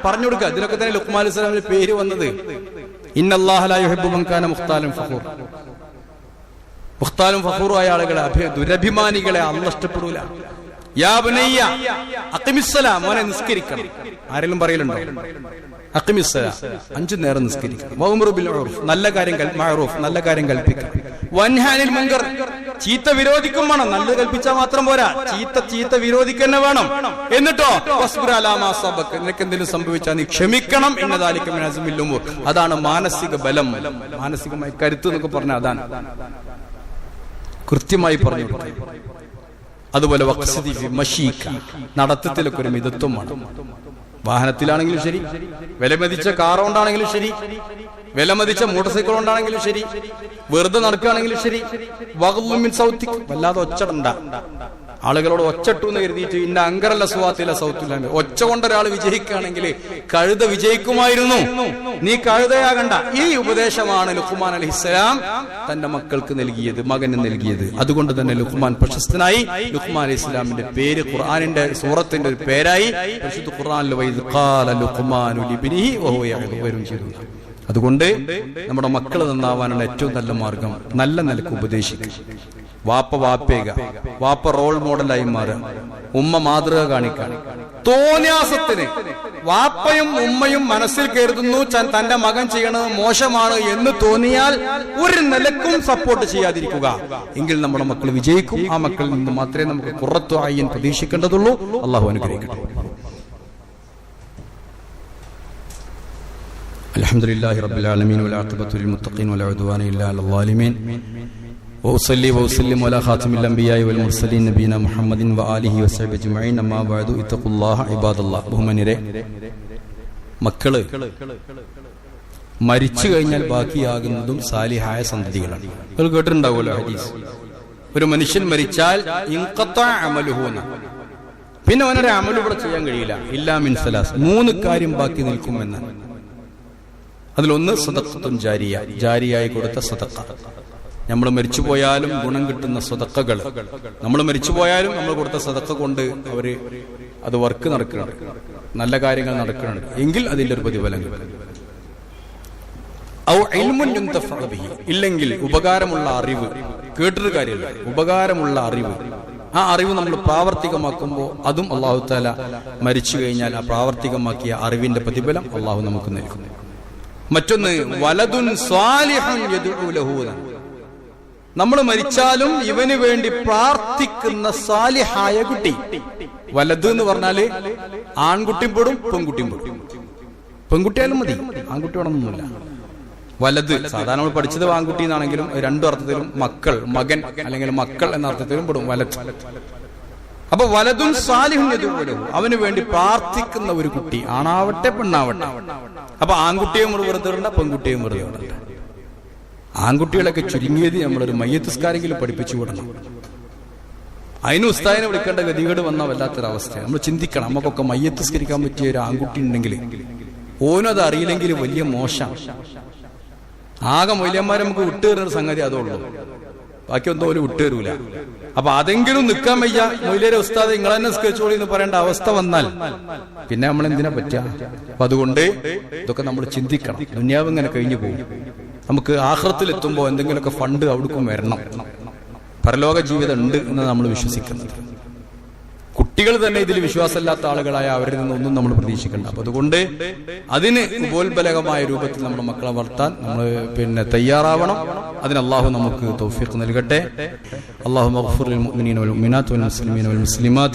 പറഞ്ഞു കൊടുക്കുക. ഇതിനൊക്കെ തന്നെ ലുഖ്മാൻ അലൈഹി സ്വലാമിന്റെ പേര് വന്നത്. ഇന്നല്ലാഹ ലാ യുഹിബ്ബു മൻ കാന മുഖ്താലൻ ഫഖൂർ. മുഖ്താലും ഫഖൂറുമായ ആളുകളെ, ദുരഭിമാനികളെ അല്ലാഹു ഇഷ്ടപ്പെടൂല. യാ ബുനയ്യ അഖിമിസ്സലാം, മോനെ നിസ്കരിക്കണം. ആരെങ്കിലും പറയലുണ്ടോ? അഖിമിസ്സലാം, 5 നേരം നിസ്കരിക്കണം. വഅ്മുറു ബിൽ ഉർഫ്, നല്ല കാര്യം കൽപ്പിക്കണം. വൻഹാ അനിൽ മുൻകർ, ചീത്ത വിരോധിക്കും വേണം. നല്ലത് കൽപ്പിച്ചാൽ മാത്രം പോരാ, ചീത്ത വിരോധിക്കന്നെ വേണം. എന്നിട്ടോ വസ്ബിർ അലാ മാ സബക, നിനക്ക് എന്തെങ്കിലും സംഭവിച്ചാൽ നീ ക്ഷമിക്കണം. ഇന്ന ദാലിക മിൻ അസ്മിൽ ഉമൂർ, അതാണ് മാനസിക ബലം, മാനസികമായ കരുത്ത് എന്നൊക്കെ പറഞ്ഞാൽ അതാണ്. കൃത്യമായി പറഞ്ഞു. അതുപോലെ നടത്തത്തിലൊക്കെ ഒരു മിതത്വമാണ്. വാഹനത്തിലാണെങ്കിലും ശരി, വിലമതിച്ച കാർ കൊണ്ടാണെങ്കിലും ശരി, വിലമതിച്ച മോട്ടോർ സൈക്കിൾ കൊണ്ടാണെങ്കിലും ശരി, വെറുതെ നടക്കുകയാണെങ്കിലും ശരി, വല്ലാതെ ഒച്ചടണ്ട. ആളുകളോട് ഒച്ചട്ടു എന്ന് കരുതിയിട്ട് ഇന്ന അങ്കറല്ല സുവാത്തില്ല സൗത്തില്ല. ഒച്ച കൊണ്ട് ഒരാൾ വിജയിക്കുകയാണെങ്കിൽ കഴുത വിജയിക്കുമായിരുന്നു. നീ കഴുതയാകണ്ട. ഈ ഉപദേശമാണ് ലുഖ്മാൻ അലൈഹിസ്സലാം തന്റെ മക്കൾക്ക് നൽകിയത്, മകന് നൽകിയത്. അതുകൊണ്ട് തന്നെ ലുഖ്മാൻ പ്രശസ്തനായി. ലുഖ്മാൻ അലൈഹിസ്സലാമിന്റെ പേര് ഖുർആനിന്റെ സൂറത്തിന്റെ ഒരു പേരായി. പരിശുദ്ധ ഖുർആനിൽ വഇദ് ഖാല ലുഖ്മാനു ലിബ്നിഹി വഹുവ യഅ്ദുബു ചെയ്തു. അതുകൊണ്ട് നമ്മുടെ മക്കൾ നന്നാവാനുള്ള ഏറ്റവും നല്ല മാർഗം നല്ല നിലക്ക് ഉപദേശിക്കുക. വാപ്പ റോൾ മോഡലായി മാറുക, ഉമ്മ മാതൃക കാണിക്കാൻ. തോന്യാസത്തിന് വാപ്പയും ഉമ്മയും മനസ്സിൽ കരുതുന്നു തന്റെ മകൻ ചെയ്യണത് മോശമാണ് എന്ന് തോന്നിയാൽ ഒരു നിലക്കും സപ്പോർട്ട് ചെയ്യാതിരിക്കുക. എങ്കിൽ നമ്മുടെ മക്കൾ വിജയിക്കും. ആ മക്കളിൽ നിന്ന് മാത്രമേ നമുക്ക് ഖുറത്തു അയ്യൻ പ്രതീക്ഷിക്കേണ്ടതുള്ളൂ. അള്ളാഹു അനുഗ്രഹിക്കട്ടെ. അൽഹംദുലില്ലാഹി റബ്ബിൽ ആലമീൻ വൽ ആഖിബത്തു ലിൽ മുത്തഖീൻ വലാ ഉദ്വാന ഇല്ലാ അലൽ ളാലിമീൻ. وأصلي وأسلم على خاتم الأنبياء والمرسلين نبينا محمد وآله وصحبه أجمعين. أما بعد اتقوا الله عباد الله. ബഹുമാന്യരെ, മക്കള് മരിച്ചു കഴിഞ്ഞാൽ ബാക്കിയാകുന്നതും സാലിഹായ സന്തതികളാണ്. നിങ്ങൾ കേട്ടിട്ടുണ്ടാവുമല്ലോ ഹദീസ്. ഒരു മനുഷ്യൻ മരിച്ചാൽ ഇൻഖത്താ അമലുഹു, പിന്നെ അവനൊരു അമലും ഇവിടെ ചെയ്യാൻ കഴിയില്ല. ഇല്ലാ മിൻ സലാസ്, 3 കാര്യം ബാക്കി നിൽക്കുമെന്ന്. അതിലൊന്ന് സദഖത്തുൻ ജാരിയ, ജാരിയായി കൊടുത്ത സദഖ. നമ്മൾ മരിച്ചു പോയാലും ഗുണം കിട്ടുന്ന സദഖകൾ, നമ്മൾ മരിച്ചു പോയാലും നമ്മൾ കൊടുത്ത സദഖ കൊണ്ട് അവര് അത് വർക്ക് നടക്കുന്നുണ്ട്, നല്ല കാര്യങ്ങൾ നടക്കുന്നുണ്ട് എങ്കിൽ അതിന്റെ ഒരു പ്രതിഫലം കിട്ടും. ഔ ഇൽമുൻ യുന്തഫഉ ബിഹി, ഇല്ലെങ്കിൽ ഉപകാരമുള്ള അറിവ്, കേട്ടൊരു കാര്യമില്ല, ഉപകാരമുള്ള അറിവ്, ആ അറിവ് നമ്മൾ പ്രാവർത്തികമാക്കുമ്പോൾ അതും അല്ലാഹു തആല മരിച്ചു കഴിഞ്ഞാൽ ആ പ്രാവർത്തികമാക്കിയ അറിവിന്റെ പ്രതിഫലം അല്ലാഹു നമുക്ക് നൽകും. മറ്റൊന്ന് വലദുൻ സ്വാലിഹുൻ യദ്ഉ ലഹു, നമ്മൾ മരിച്ചാലും ഇവന് വേണ്ടി പ്രാർത്ഥിക്കുന്ന സാലിഹായ കുട്ടി. വലത് എന്ന് പറഞ്ഞാല് ആൺകുട്ടിയും പെടും പെൺകുട്ടിയും പെടും. പെൺകുട്ടിയാലും മതി, ആൺകുട്ടി വേണമെന്നൊന്നുമില്ല. വലത് സാധാരണ നമ്മൾ പഠിച്ചത് ആൺകുട്ടി എന്നാണെങ്കിലും 2 അർത്ഥത്തിലും മക്കൾ, മകൻ അല്ലെങ്കിൽ മക്കൾ എന്ന അർത്ഥത്തിലും പെടും വലത്. അപ്പൊ വലതും സാലിഹുൻ യദ്ഉ ലഹു, അവന് വേണ്ടി പ്രാർത്ഥിക്കുന്ന ഒരു കുട്ടി, ആണാവട്ടെ പെണ്ണാവട്ടെ. അപ്പൊ ആൺകുട്ടിയും വെറുതെ ഇടണ്ട, പെൺകുട്ടിയും വെറുതെ ഇടണ്ട. ആൺകുട്ടികളൊക്കെ ചുരുങ്ങിയത് നമ്മളൊരു മയ്യത്ത് നിസ്കാരമെങ്കിലും പഠിപ്പിച്ചു വിടണം. അതിന് ഉസ്താദിനെ വിളിക്കേണ്ട ഗതികേട് വന്ന വല്ലാത്തൊരവസ്ഥ. നമ്മൾ ചിന്തിക്കണം, നമുക്കൊക്കെ മയ്യത്ത് നിസ്കരിക്കാൻ പറ്റിയ ഒരു ആൺകുട്ടി ഉണ്ടെങ്കിൽ ഓനും അത് അറിയില്ലെങ്കിൽ വലിയ മോശം. ആകെ മൊയ്യന്മാരെ നമുക്ക് വിട്ടുതരുന്ന സംഗതി അതുള്ളൂ, ബാക്കിയൊന്നും ഒരു വിട്ടുതരൂല. അപ്പൊ അതെങ്കിലും നിൽക്കാൻ വയ്യ, മൊയ്ലേരെ ഉസ്താദ് നിങ്ങൾ തന്നെ നിസ്കരിച്ചോളി എന്ന് പറയേണ്ട അവസ്ഥ വന്നാൽ പിന്നെ നമ്മൾ എന്തിനാ പറ്റുക? അപ്പൊ അതുകൊണ്ട് ഇതൊക്കെ നമ്മൾ ചിന്തിക്കണം. ദുനിയാവ് ഇങ്ങനെ കഴിഞ്ഞു പോകും. നമുക്ക് ആഖിറത്തിൽ എത്തുമ്പോൾ എന്തെങ്കിലുമൊക്കെ ഫണ്ട് അവിടേക്കും വരണം. പരലോക ജീവിതം ഉണ്ട് എന്ന് നമ്മൾ വിശ്വസിക്കുന്നത്. കുട്ടികൾ തന്നെ ഇതിൽ വിശ്വാസമില്ലാത്ത ആളുകളായ അവരിൽ നിന്നൊന്നും നമ്മൾ പ്രതീക്ഷിക്കേണ്ട. അപ്പൊ അതുകൊണ്ട് അതിന് ഉപോത്ബലകമായ രൂപത്തിൽ നമ്മുടെ മക്കളെ വളർത്താൻ നമ്മൾ തയ്യാറാവണം. അതിന് അല്ലാഹു നമുക്ക് തൗഫീഖ് നൽകട്ടെ. اللهم اغفر للمؤمنين والمؤمنات والمسلمين والمسلمات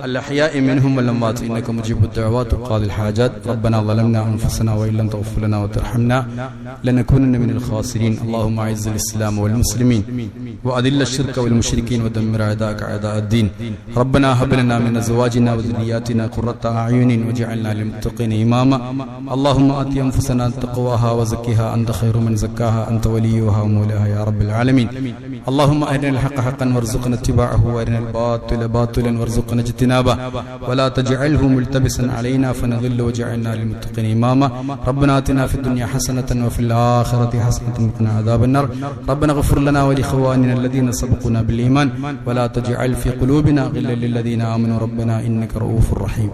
الأحياء منهم والأموات إنك مجيب الدعوات وقاضي الحاجات. ربنا ظلمنا أنفسنا وإن لم تغفر لنا وترحمنا لنكونن من الخاسرين. اللهم أعز الإسلام والمسلمين وأذل الشرك والمشركين ودمر أعداءك أعداء الدين. ربنا هب لنا من أزواجنا وذرياتنا قرة أعين واجعلنا للمتقين إماما. اللهم آت أنفسنا تقواها وزكها أنت خير من زكاها أنت وليها ومولاها يا رب العالمين. اللهم أرنا الحق حقا وارزقنا اتباعه وارنا الباطل باطلا وارزقنا اجتنابه ولا تجعله ملتبسا علينا فنضل واجعلنا للمتقين إماما. ربنا آتنا في الدنيا حسنة وفي الآخرة حسنة وقنا عذاب النار. ربنا اغفر لنا ولإخواننا الذين سبقونا بالإيمان ولا تجعل في قلوبنا غلا للذين آمنوا ربنا إنك رؤوف رحيم.